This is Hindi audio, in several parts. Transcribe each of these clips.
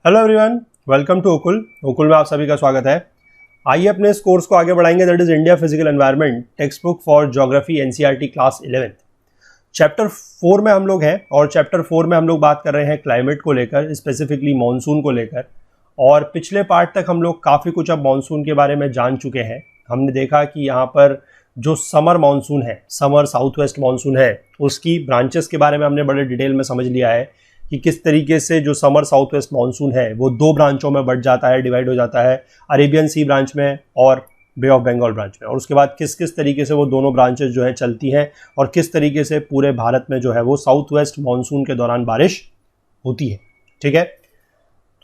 हेलो एवरीवन, वेलकम टू ओकुल में आप सभी का स्वागत है। आइए अपने इस कोर्स को आगे बढ़ाएंगे, that is India physical environment text book for geography NCERT class 11th। Chapter 4 में हम लोग हैं और चैप्टर 4 में हम लोग बात कर रहे हैं क्लाइमेट को लेकर, स्पेसिफिकली मानसून को लेकर। और पिछले पार्ट तक हम लोग काफ़ी कुछ अब मानसून के बारे में जान चुके हैं। हमने देखा कि यहाँ पर जो समर मानसून है, समर साउथ वेस्ट मानसून है, उसकी ब्रांचेस के बारे में हमने बड़े डिटेल में समझ लिया है कि किस तरीके से जो समर साउथ वेस्ट मानसून है वो दो ब्रांचों में बढ़ जाता है, डिवाइड हो जाता है, अरेबियन सी ब्रांच में और बे ऑफ बंगाल ब्रांच में। और उसके बाद किस किस तरीके से वो दोनों ब्रांचेस जो है चलती हैं और किस तरीके से पूरे भारत में जो है वो साउथ वेस्ट मानसून के दौरान बारिश होती है। ठीक है,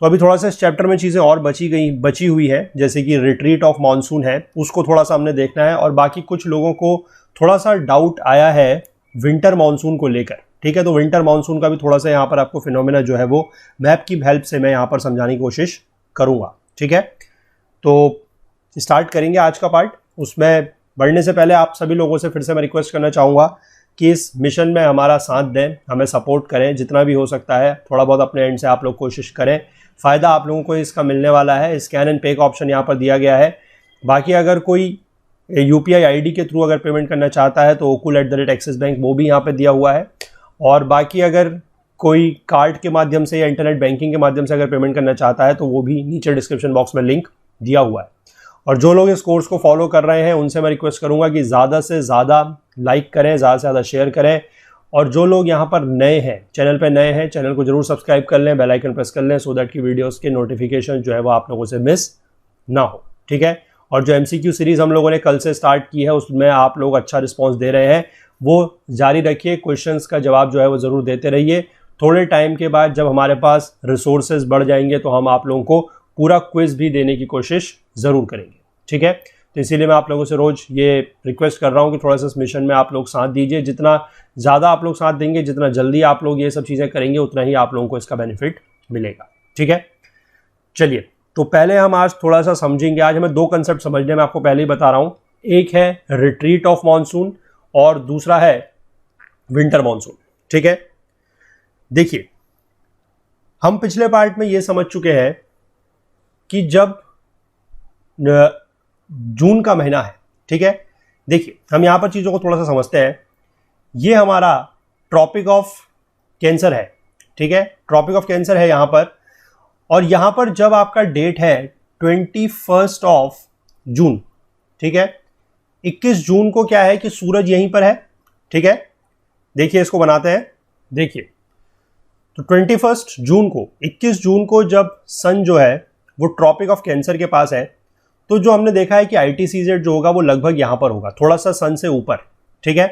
तो अभी थोड़ा सा इस चैप्टर में चीज़ें और बची हुई है, जैसे कि रिट्रीट ऑफ मानसून है, उसको थोड़ा सा हमने देखना है। और बाकी कुछ लोगों को थोड़ा सा डाउट आया है विंटर मानसून को लेकर। ठीक है, तो विंटर मानसून का भी थोड़ा सा यहाँ पर आपको फिनोमेना जो है वो मैप की हेल्प से मैं यहाँ पर समझाने की कोशिश करूँगा। ठीक है, तो स्टार्ट करेंगे आज का पार्ट। उसमें बढ़ने से पहले आप सभी लोगों से फिर से मैं रिक्वेस्ट करना चाहूँगा कि इस मिशन में हमारा साथ दें, हमें सपोर्ट करें जितना भी हो सकता है, थोड़ा बहुत अपने एंड से आप लोग कोशिश करें। फ़ायदा आप लोगों को इसका मिलने वाला है। स्कैन एंड पे का ऑप्शन यहाँ पर दिया गया है। बाकी अगर कोई UPI ID के थ्रू अगर पेमेंट करना चाहता है तो okul@axis बैंक वो भी यहाँ पे दिया हुआ है। और बाकी अगर कोई कार्ड के माध्यम से या इंटरनेट बैंकिंग के माध्यम से अगर पेमेंट करना चाहता है तो वो भी नीचे डिस्क्रिप्शन बॉक्स में लिंक दिया हुआ है। और जो लोग इस कोर्स को फॉलो कर रहे हैं उनसे मैं रिक्वेस्ट करूंगा कि ज़्यादा से ज़्यादा लाइक करें, ज़्यादा से ज़्यादा शेयर करें। और जो लोग यहाँ पर नए हैं, चैनल पर नए हैं, चैनल को जरूर सब्सक्राइब कर लें, बेल आइकन प्रेस कर लें, सो दैट की वीडियोज़ के नोटिफिकेशन जो है वो आप लोगों से मिस ना हो। ठीक है, और जो MCQ सीरीज़ हम लोगों ने कल से स्टार्ट की है उसमें आप लोग अच्छा रिस्पॉन्स दे रहे हैं, वो जारी रखिए। क्वेश्चंस का जवाब जो है वो ज़रूर देते रहिए। थोड़े टाइम के बाद जब हमारे पास रिसोर्सेज बढ़ जाएंगे तो हम आप लोगों को पूरा क्विज भी देने की कोशिश ज़रूर करेंगे। ठीक है, तो इसीलिए मैं आप लोगों से रोज़ ये रिक्वेस्ट कर रहा हूँ कि थोड़ा सा इस मिशन में आप लोग साथ दीजिए। जितना ज़्यादा आप लोग साथ देंगे, जितना जल्दी आप लोग ये सब चीज़ें करेंगे, उतना ही आप लोगों को इसका बेनिफिट मिलेगा। ठीक है, चलिए तो पहले हम आज थोड़ा सा समझेंगे। आज हमें दो कंसेप्ट समझने में, आपको पहले ही बता रहा हूँ। एक है रिट्रीट ऑफ मानसून और दूसरा है विंटर मानसून। ठीक है, देखिए हम पिछले पार्ट में ये समझ चुके हैं कि जब जून का महीना है, ठीक है, देखिए हम यहां पर चीजों को थोड़ा सा समझते हैं। ये हमारा ट्रॉपिक ऑफ कैंसर है। ठीक है, ट्रॉपिक ऑफ कैंसर है यहां पर। और यहां पर जब आपका डेट है 21 ऑफ जून, ठीक है, 21 जून को क्या है कि सूरज यहीं पर है। ठीक है, देखिए इसको बनाते हैं। देखिए तो 21 जून को, 21 जून को जब सन जो है वो ट्रॉपिक ऑफ कैंसर के पास है, तो जो हमने देखा है कि ITCZ जो होगा वो लगभग यहां पर होगा, थोड़ा सा सन से ऊपर। ठीक है,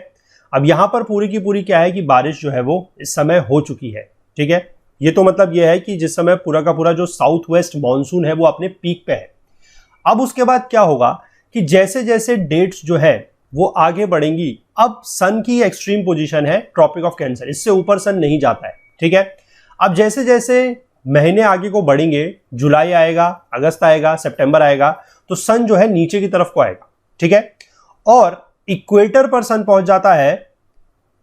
अब यहां पर पूरी की पूरी क्या है कि बारिश जो है वो इस समय हो चुकी है। ठीक है, ये तो मतलब ये है कि जिस समय पूरा का पूरा जो साउथ वेस्ट मानसून है वो अपने पीक पे है। अब उसके बाद क्या होगा कि जैसे जैसे डेट्स जो है वो आगे बढ़ेंगी, अब सन की एक्सट्रीम पोजीशन है ट्रॉपिक ऑफ कैंसर, इससे ऊपर सन नहीं जाता है। ठीक है, अब जैसे जैसे महीने आगे को बढ़ेंगे, जुलाई आएगा, अगस्त आएगा, सितंबर आएगा, तो सन जो है नीचे की तरफ को आएगा। ठीक है, और इक्वेटर पर सन पहुंच जाता है,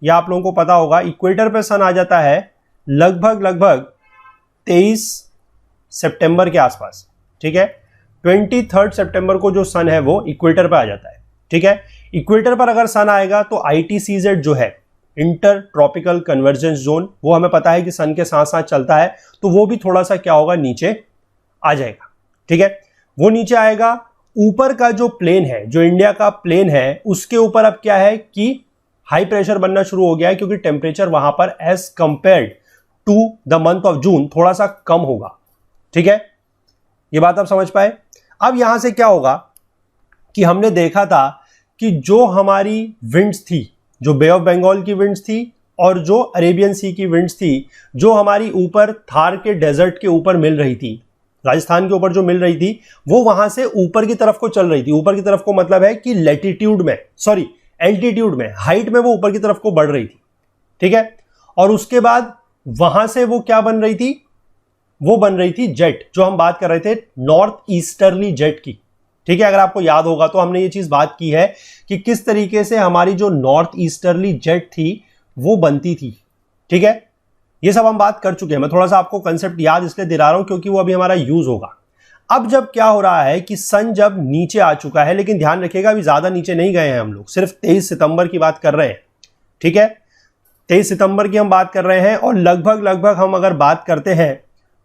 या आप लोगों को पता होगा इक्वेटर पर सन आ जाता है लगभग 23 सितंबर के आसपास। ठीक है, 23 सितंबर को जो सन है वो इक्वेटर पर आ जाता है। ठीक है, इक्वेटर पर अगर सन आएगा तो ITCZ जो है, इंटर ट्रॉपिकल कन्वर्जेंस जोन, वो हमें पता है कि सन के साथ साथ चलता है, तो वो भी थोड़ा सा क्या होगा, नीचे आ जाएगा। ठीक है, वो नीचे आएगा। ऊपर का जो प्लेन है, जो इंडिया का प्लेन है, उसके ऊपर अब क्या है कि हाई प्रेशर बनना शुरू हो गया है, क्योंकि टेम्परेचर वहां पर as compared to the month of June थोड़ा सा कम होगा। ठीक है, ये बात आप समझ पाए। अब यहां से क्या होगा कि हमने देखा था कि जो हमारी विंड्स थी, जो बे ऑफ बंगाल की विंड्स थी और जो अरेबियन सी की विंड्स थी, जो हमारी ऊपर थार के डेजर्ट के ऊपर मिल रही थी, राजस्थान के ऊपर जो मिल रही थी, वो वहां से ऊपर की तरफ को चल रही थी। ऊपर की तरफ को मतलब है कि लैटिट्यूड में, सॉरी एल्टीट्यूड में, हाइट में वो ऊपर की तरफ को बढ़ रही थी। ठीक है, और उसके बाद वहां से वो क्या बन रही थी, वो बन रही थी जेट, जो हम बात कर रहे थे नॉर्थ ईस्टर्ली जेट की। ठीक है, अगर आपको याद होगा तो हमने ये चीज बात की है कि किस तरीके से हमारी जो नॉर्थ ईस्टर्ली जेट थी वो बनती थी। ठीक है, ये सब हम बात कर चुके हैं। मैं थोड़ा सा आपको कंसेप्ट याद इसलिए दिला रहा हूं क्योंकि वो अभी हमारा यूज होगा। अब जब क्या हो रहा है कि सन जब नीचे आ चुका है, लेकिन ध्यान रखिएगा अभी ज्यादा नीचे नहीं गए हैं हम लोग, सिर्फ 23 सितंबर की बात कर रहे हैं, ठीक है, 23 सितंबर की हम बात कर रहे हैं। और लगभग हम अगर बात करते हैं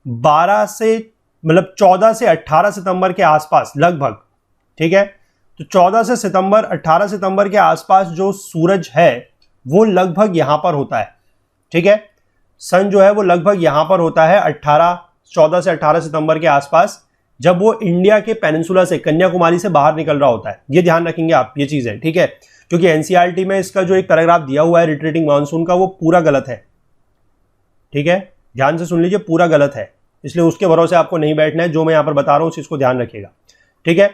12 से मतलब 14 से 18 सितंबर के आसपास लगभग, ठीक है, तो 14 से सितंबर 18 सितंबर के आसपास जो सूरज है वो लगभग यहां पर होता है, ठीक है, सन जो है वो लगभग यहां पर होता है 14 से 18 सितंबर के आसपास, जब वो इंडिया के पेनिनसुला से, कन्याकुमारी से बाहर निकल रहा होता है। ये ध्यान रखेंगे आप, ये चीज है, ठीक है, क्योंकि एनसीईआरटी में इसका जो एक पैराग्राफ दिया हुआ है रिट्रीटिंग मानसून का वो पूरा गलत है, ठीक है, ध्यान से सुन लीजिए, पूरा गलत है, इसलिए उसके भरोसे आपको नहीं बैठना है। जो मैं यहां पर बता रहा हूं उस चीज को ध्यान रखिएगा, ठीक है।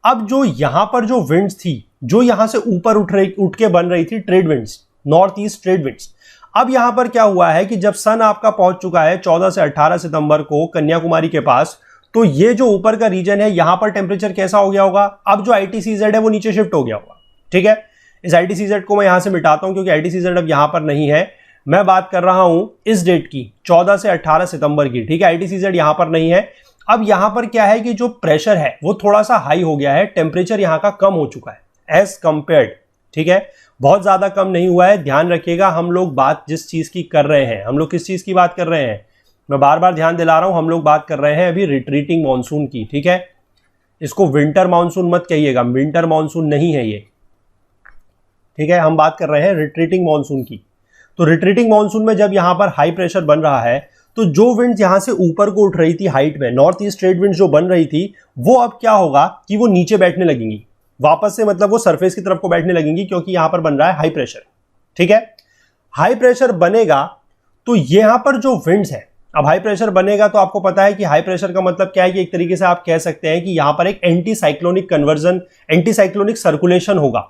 अब जो यहां पर जो विंड्स थी, जो यहां से ऊपर उठ के बन रही थी trade winds, north east trade winds, अब यहां पर क्या हुआ है कि जब सन आपका पहुंच चुका है 14 से 18 सितंबर को कन्याकुमारी के पास, तो ये जो ऊपर का रीजन है यहां पर टेम्परेचर कैसा हो गया होगा, अब जो ITCZ है वो नीचे शिफ्ट हो गया होगा, ठीक है। इस ITCZ को मैं यहां से मिटाता हूं क्योंकि ITCZ अब यहां पर नहीं है। मैं बात कर रहा हूं इस डेट की, 14 से 18 सितंबर की, ठीक है, ITCZ यहां पर नहीं है। अब यहां पर क्या है कि जो प्रेशर है वो थोड़ा सा हाई हो गया है, टेम्परेचर यहां का कम हो चुका है एज कंपेयर्ड, ठीक है, बहुत ज्यादा कम नहीं हुआ है। ध्यान रखिएगा हम लोग बात जिस चीज की कर रहे हैं, हम लोग किस चीज की बात कर रहे हैं, मैं बार बार ध्यान दिला रहा हूं, हम लोग बात कर रहे हैं अभी रिट्रीटिंग मानसून की, ठीक है। इसको विंटर मानसून मत कहिएगा, विंटर मानसून नहीं है ये, ठीक है, हम बात कर रहे हैं रिट्रीटिंग मानसून की। तो रिट्रीटिंग मानसून में जब यहां पर हाई प्रेशर बन रहा है तो जो विंड्स यहां से ऊपर को उठ रही थी हाइट में, नॉर्थ ईस्ट ट्रेड विंड्स जो बन रही थी, वो अब क्या होगा कि वो नीचे बैठने लगेंगी वापस से, मतलब वो सरफेस की तरफ को बैठने लगेंगी क्योंकि यहां पर बन रहा है हाई प्रेशर, ठीक है। हाई प्रेशर बनेगा तो यहां पर जो विंड्स है, अब हाई प्रेशर बनेगा तो आपको पता है कि हाई प्रेशर का मतलब क्या है कि एक तरीके से आप कह सकते हैं कि यहां पर एक anti cyclonic conversion, anti cyclonic circulation होगा,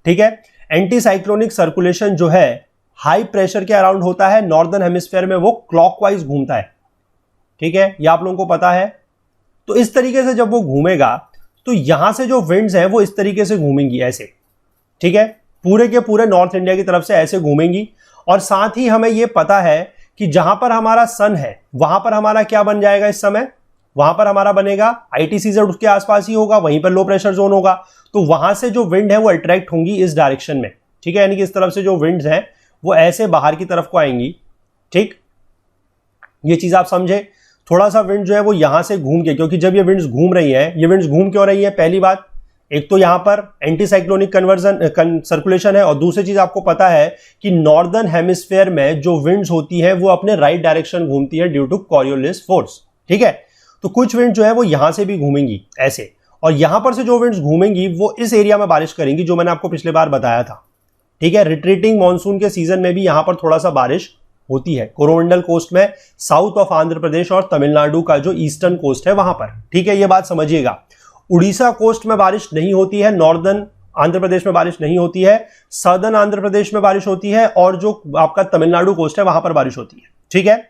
ठीक है। एंटी साइक्लोनिक सर्कुलेशन जो है हाई प्रेशर के अराउंड होता है, नॉर्दर्न हेमिस्फीयर में वो क्लॉकवाइज घूमता है, ठीक है, ये आप लोगों को पता है। तो इस तरीके से जब वो घूमेगा तो यहां से जो विंड्स हैं वो इस तरीके से घूमेंगी ऐसे, ठीक है, पूरे के पूरे नॉर्थ इंडिया की तरफ से ऐसे घूमेंगी। और साथ ही हमें यह पता है कि जहां पर हमारा सन है वहां पर हमारा क्या बन जाएगा इस समय, वहां पर हमारा बनेगा ITCZ, उसके आसपास ही होगा, वहीं पर लो प्रेशर जोन होगा, तो वहां से जो विंड है वो अट्रैक्ट होंगी इस डायरेक्शन में, ठीक है, यानी कि इस तरफ से जो विंड्स हैं वो ऐसे बाहर की तरफ को आएंगी, ठीक, ये चीज आप समझे। थोड़ा सा विंड जो है वो यहां से घूम के, क्योंकि जब ये विंड्स घूम रही हैं, ये विंड्स घूम क्यों रही है, पहली बात एक तो यहां पर एंटी साइक्लोनिक कन्वर्जन सर्कुलेशन है, और दूसरी चीज आपको पता है कि नॉर्दर्न हेमिस्फीयर में जो विंड्स होती है वो अपने राइट डायरेक्शन घूमती है ड्यू टू कॉरियोलिस फोर्स, ठीक है। तो कुछ विंड जो है वो यहां से भी घूमेंगी ऐसे, और यहां पर से जो विंड्स घूमेंगी वो इस एरिया में बारिश करेंगी जो मैंने आपको पिछले बार बताया था, ठीक है। रिट्रीटिंग मानसून के सीजन में भी यहां पर थोड़ा सा बारिश होती है, कोरोमंडल कोस्ट में, साउथ ऑफ आंध्र प्रदेश और तमिलनाडु का जो ईस्टर्न कोस्ट है वहां पर, ठीक है, ये बात समझिएगा। उड़ीसा कोस्ट में बारिश नहीं होती है, नॉर्दर्न आंध्र प्रदेश में बारिश नहीं होती है, सदर्न आंध्र प्रदेश में बारिश होती है, और जो आपका तमिलनाडु कोस्ट है वहां पर बारिश होती है, ठीक है।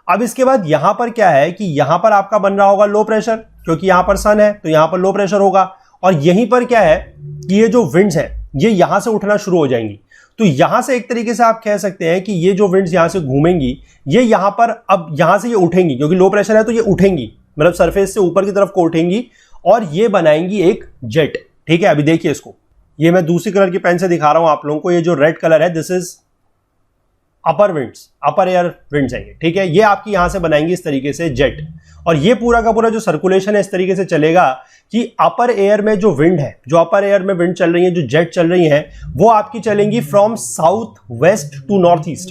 अब इसके बाद यहां पर क्या है कि यहां पर आपका बन रहा होगा लो प्रेशर, क्योंकि यहां पर सन है तो यहां पर लो प्रेशर होगा, और यहीं पर क्या है कि ये जो विंड्स है ये यहां से उठना शुरू हो जाएंगी। तो यहां से एक तरीके से आप कह सकते हैं कि ये जो विंड्स यहां से घूमेंगी ये यहां पर, अब यहां से ये उठेंगी क्योंकि लो प्रेशर है तो ये उठेंगी, मतलब सरफेस से ऊपर की तरफ को उठेंगी और ये बनाएंगी एक जेट, ठीक है। अभी देखिए इसको, ये मैं दूसरी कलर की पेन से दिखा रहा हूं आप लोगों को, ये जो रेड कलर है this is upper winds, upper air winds है ये, ठीक है। ये आपकी यहां से बनाएंगी इस तरीके से जेट, और ये पूरा का पूरा जो सर्कुलेशन है इस तरीके से चलेगा कि अपर एयर में जो विंड है, जो अपर एयर में विंड चल रही है, जो जेट चल रही है, वो आपकी चलेंगी from south west to north east,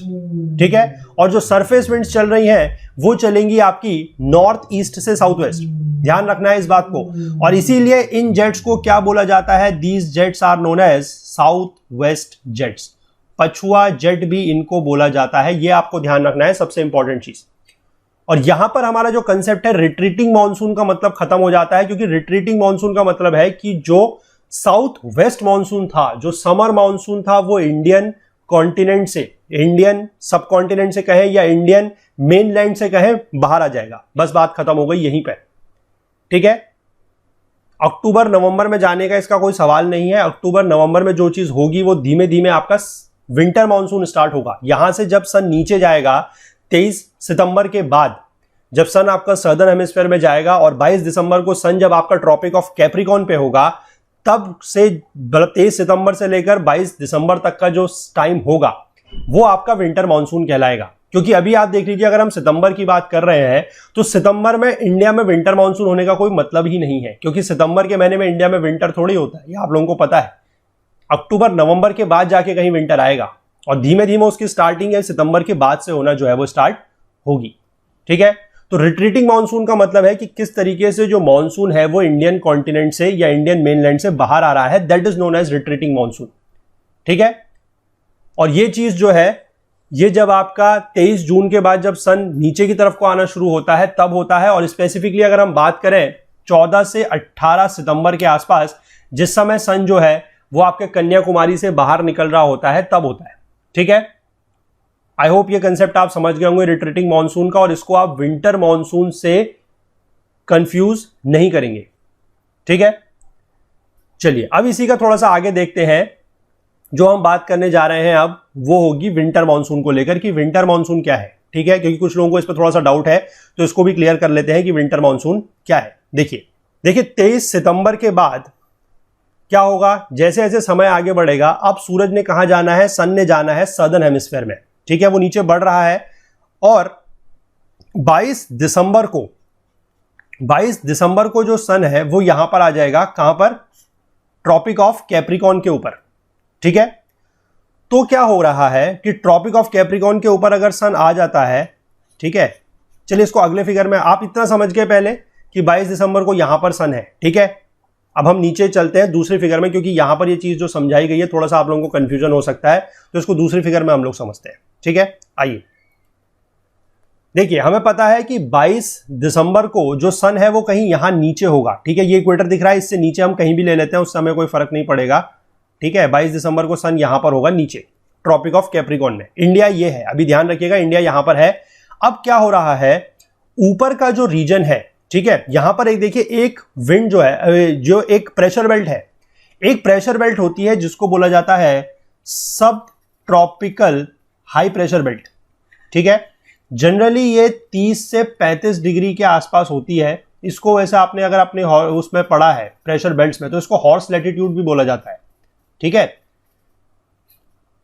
ठीक है। और जो सरफेस विंड्स चल रही हैं वो चलेंगी आपकी नॉर्थ ईस्ट से साउथ वेस्ट, ध्यान रखना है इस बात को। और इसीलिए इन जेट्स को क्या बोला जाता है, these jets are known as south west jets, पछुआ जेट भी इनको बोला जाता है, ये आपको ध्यान रखना है, सबसे इंपॉर्टेंट चीज। और यहां पर हमारा जो कंसेप्ट है रिट्रीटिंग मानसून का मतलब खत्म हो जाता है, क्योंकि रिट्रीटिंग मानसून का मतलब है कि जो साउथ वेस्ट मानसून था, जो समर मानसून था, वो इंडियन कॉन्टिनेंट से, इंडियन सब कॉन्टिनेंट से कहें या इंडियन मेनलैंड से कहें, बाहर आ जाएगा, बस बात खत्म हो गई यहीं पे, ठीक है। अक्टूबर नवंबर में जाने का इसका कोई सवाल नहीं है, अक्टूबर नवंबर में जो चीज होगी वो धीमे धीमे आपका विंटर मानसून स्टार्ट होगा। यहां से जब सन नीचे जाएगा 23 सितंबर के बाद जब सन आपका सदर्न हेमिस्फीयर में जाएगा और 22 दिसंबर को सन जब आपका ट्रॉपिक ऑफ कैप्रिकॉर्न पे होगा, तब से 23 सितंबर से लेकर 22 दिसंबर तक का जो टाइम होगा वो आपका विंटर मानसून कहलाएगा। क्योंकि अभी आप देख लीजिए, अगर हम सितंबर की बात कर रहे हैं तो सितंबर में इंडिया में विंटर मानसून होने का कोई मतलब ही नहीं है, क्योंकि सितंबर के महीने में इंडिया में विंटर थोड़ी होता है, ये आप लोगों को पता है। अक्टूबर नवंबर के बाद जाके कहीं विंटर आएगा और धीमे धीमे उसकी स्टार्टिंग है सितंबर के बाद से होना जो है वो स्टार्ट होगी। ठीक है, तो रिट्रीटिंग मानसून का मतलब है कि किस तरीके से जो मानसून है वो इंडियन कॉन्टिनेंट से या इंडियन मेनलैंड से बाहर आ रहा है, that is known as retreating monsoon. ठीक है, और ये चीज जो है ये जब आपका 23 जून के बाद जब सन नीचे की तरफ को आना शुरू होता है तब होता है। और स्पेसिफिकली अगर हम बात करें 14 से 18 सितंबर के आसपास, जिस समय सन जो है वो आपके कन्याकुमारी से बाहर निकल रहा होता है, तब होता है। ठीक है, आई होप ये कंसेप्ट आप समझ गए होंगे रिट्रीटिंग मानसून का, और इसको आप विंटर मानसून से कंफ्यूज नहीं करेंगे। ठीक है, चलिए अब इसी का थोड़ा सा आगे देखते हैं। जो हम बात करने जा रहे हैं अब वो होगी विंटर मानसून को लेकर कि विंटर मानसून क्या है। ठीक है, क्योंकि कुछ लोगों को इस पर थोड़ा सा डाउट है, तो इसको भी क्लियर कर लेते हैं कि विंटर मानसून क्या है। देखिए 23 सितंबर के बाद क्या होगा, जैसे जैसे समय आगे बढ़ेगा, अब सूरज ने कहां जाना है, सन ने जाना है सदर्न हेमिस्फीयर में। ठीक है, वो नीचे बढ़ रहा है और 22 दिसंबर को जो सन है वो यहां पर आ जाएगा। कहां पर? ट्रॉपिक ऑफ कैप्रिकॉर्न के ऊपर। ठीक है, तो क्या हो रहा है कि ट्रॉपिक ऑफ कैप्रिकॉर्न के ऊपर अगर सन आ जाता है, ठीक है, चलिए इसको अगले फिगर में, आप इतना समझ गए पहले कि 22 दिसंबर को यहां पर सन है। ठीक है, अब हम नीचे चलते हैं दूसरी फिगर में, क्योंकि यहां पर ये चीज जो समझाई गई है थोड़ा सा आप लोगों को कंफ्यूजन हो सकता है, तो इसको दूसरी फिगर में हम लोग समझते हैं। ठीक है, आइए देखिए, हमें पता है कि 22 दिसंबर को जो सन है वो कहीं यहां नीचे होगा। ठीक है, ये इक्वेटर दिख रहा है, इससे नीचे हम कहीं भी ले लेते हैं, उस समय कोई फर्क नहीं पड़ेगा। ठीक है, 22 दिसंबर को सन यहां पर होगा नीचे ट्रॉपिक ऑफ कैप्रिकॉर्न में। इंडिया ये है, अभी ध्यान रखिएगा, इंडिया यहां पर है। अब क्या हो रहा है, ऊपर का जो रीजन है, ठीक है, यहां पर एक देखिए, एक विंड जो है, जो एक प्रेशर बेल्ट है, एक प्रेशर बेल्ट होती है जिसको बोला जाता है सब ट्रॉपिकल हाई प्रेशर बेल्ट। ठीक है, जनरली ये 30 से 35 डिग्री के आसपास होती है। इसको वैसे आपने अगर अपने उसमें पढ़ा है प्रेशर बेल्ट्स में, तो इसको हॉर्स लैटिट्यूड भी बोला जाता है। ठीक है,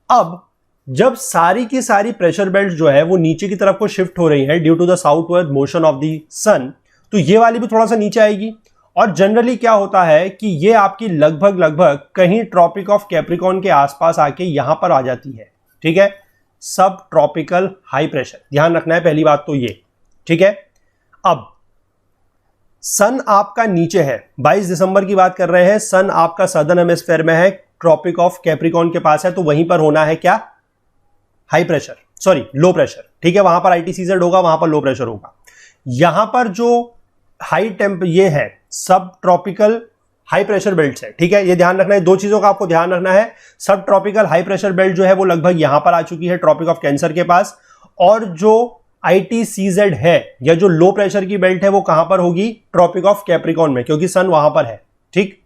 अब जब सारी की सारी प्रेशर बेल्ट जो है वो नीचे की तरफ को शिफ्ट हो रही है due to the southward motion of the sun, तो ये वाली भी थोड़ा सा नीचे आएगी। और जनरली क्या होता है कि ये आपकी लगभग कहीं ट्रॉपिक ऑफ कैप्रिकॉर्न के आसपास आके यहां पर आ जाती है। ठीक है, सब ट्रॉपिकल हाई प्रेशर, ध्यान रखना है पहली बात तो ये। ठीक है, अब सन आपका नीचे है, 22 दिसंबर की बात कर रहे हैं, सन आपका सदर्न हेमिस्फीयर में है, ट्रॉपिक ऑफ कैप्रिकॉर्न के पास है, तो वहीं पर होना है क्या, high pressure, sorry low pressure. ठीक है, वहां पर ITCZ होगा, वहां पर लो प्रेशर होगा। यहां पर जो हाई टेम्प ये है सब ट्रॉपिकल हाई प्रेशर बेल्ट है। ठीक है, ये ध्यान रखना है, दो चीजों का आपको ध्यान रखना है। सब ट्रॉपिकल हाई प्रेशर बेल्ट जो है वो लगभग यहां पर आ चुकी है ट्रॉपिक ऑफ कैंसर के पास, और जो ITCZ है या जो लो प्रेशर की बेल्ट है वो कहां पर होगी, ट्रॉपिक ऑफ कैप्रिकॉर्न में, क्योंकि सन वहां पर है। ठीक,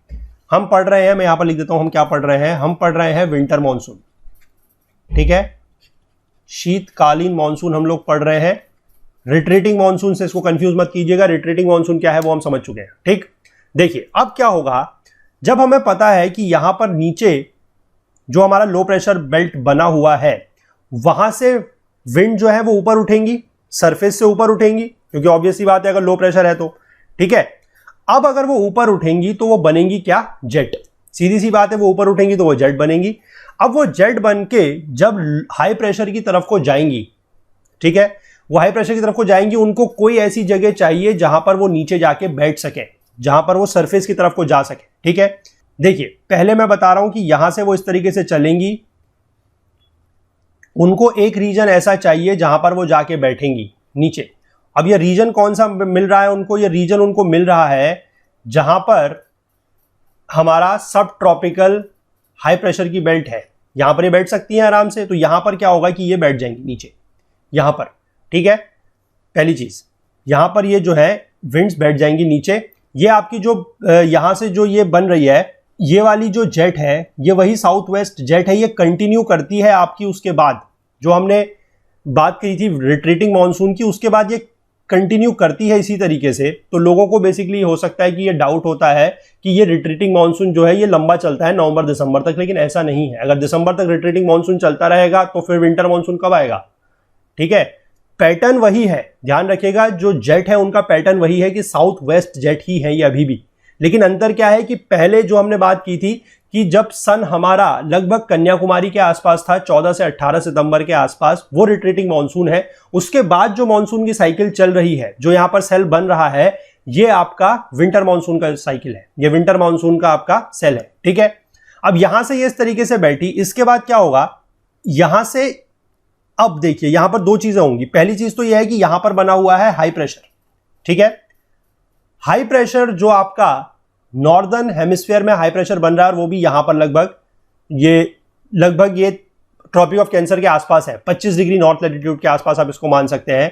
हम पढ़ रहे हैं, मैं यहां पर लिख देता हूं हम क्या पढ़ रहे हैं, हम पढ़ रहे हैं विंटर मॉनसून। ठीक है, शीतकालीन मॉनसून हम लोग पढ़ रहे हैं। रिट्रीटिंग मॉनसून से इसको कंफ्यूज मत कीजिएगा, रिट्रीटिंग मॉनसून क्या है वो हम समझ चुके हैं। ठीक, देखिए अब क्या होगा, जब हमें पता है कि यहां पर नीचे जो हमारा लो प्रेशर बेल्ट बना हुआ है वहां से विंड जो है वो ऊपर उठेंगी, सरफेस से ऊपर उठेंगी, क्योंकि ऑब्वियसली बात है अगर लो प्रेशर है तो। ठीक है, अब अगर वो ऊपर उठेंगी तो वो बनेंगी क्या, जेट। सीधी सी बात है, वो ऊपर उठेंगी तो वो जेट बनेंगी। अब वो जेट बन के जब हाई प्रेशर की तरफ को जाएंगी, ठीक है, वो हाई प्रेशर की तरफ को जाएंगी, उनको कोई ऐसी जगह चाहिए जहां पर वो नीचे जाके बैठ सके, जहां पर वो सरफेस की तरफ को जा सके। ठीक है, देखिए पहले मैं बता रहा हूं कि यहां से वो इस तरीके से चलेंगी, उनको एक रीजन ऐसा चाहिए जहां पर वो जाके बैठेंगी नीचे। अब ये रीजन कौन सा मिल रहा है उनको, ये रीजन उनको मिल रहा है जहां पर हमारा सब ट्रॉपिकल हाई प्रेशर की बेल्ट है, यहां पर ये बैठ सकती हैं आराम से। तो यहां पर क्या होगा कि ये बैठ जाएंगी नीचे यहां पर। ठीक है, पहली चीज यहां पर ये जो है विंड्स बैठ जाएंगी नीचे। ये आपकी जो यहां से जो ये बन रही है, ये वाली जो जेट है, ये वही साउथ वेस्ट जेट है, ये कंटिन्यू करती है आपकी उसके बाद जो हमने बात करी थी रिट्रीटिंग मानसून की, उसके बाद ये कंटिन्यू करती है इसी तरीके से, तो लोगों को बेसिकली हो सकता है कि ये डाउट होता है कि ये रिट्रीटिंग मानसून जो है ये लंबा चलता है नवंबर दिसंबर तक, लेकिन ऐसा नहीं है। अगर दिसंबर तक रिट्रीटिंग मानसून चलता रहेगा तो फिर विंटर मानसून कब आएगा? ठीक है, पैटर्न वही है, ध्यान रखिएगा, जो जेट है उनका पैटर्न वही है कि साउथ वेस्ट जेट ही है ये अभी भी। लेकिन अंतर क्या है कि पहले जो हमने बात की थी कि जब सन हमारा लगभग कन्याकुमारी के आसपास था 14 से 18 सितंबर के आसपास, वो रिट्रीटिंग मानसून है। उसके बाद जो मानसून की साइकिल चल रही है, जो यहां पर सेल बन रहा है, ये आपका विंटर मानसून का साइकिल है, ये विंटर मानसून का आपका सेल है। ठीक है, अब यहां से ये इस तरीके से बैठी, इसके बाद क्या होगा यहां से, अब देखिए यहां पर दो चीजें होंगी। पहली चीज तो यह है कि यहां पर बना हुआ है हाई प्रेशर। ठीक है, हाई प्रेशर जो आपका नॉर्दर्न हेमिस्फीयर में हाई प्रेशर बन रहा है, और वो भी यहां पर लगभग ये ट्रॉपिक ऑफ कैंसर के आसपास है, 25 डिग्री नॉर्थ लैटिट्यूड के आसपास आप इसको मान सकते हैं।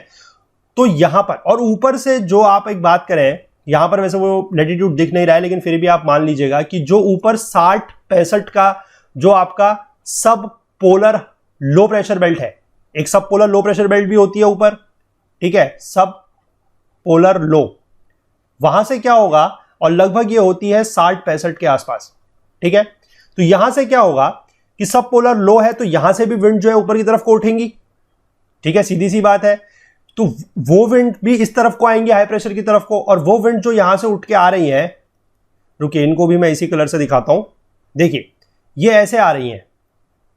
तो यहां पर, और ऊपर से जो आप एक बात करें, यहां पर वैसे वो लैटिट्यूड दिख नहीं रहा है, लेकिन फिर भी आप मान लीजिएगा कि जो ऊपर 60-65 का जो आपका सब पोलर लो प्रेशर बेल्ट है, एक सब पोलर लो प्रेशर बेल्ट भी होती है ऊपर, ठीक है, सब पोलर लो, वहां से क्या होगा, और लगभग ये होती है 60-65 के आसपास। ठीक है, तो यहां से क्या होगा कि सब पोलर लो है, तो यहां से भी विंड जो है ऊपर की तरफ को उठेंगी। ठीक है, सीधी सी बात है, तो वो विंड भी इस तरफ को आएंगे हाई प्रेशर की तरफ को, और वो विंड जो यहां से उठ के आ रही है, रुकिए इनको भी मैं इसी कलर से दिखाता हूं, देखिए ये ऐसे आ रही हैं,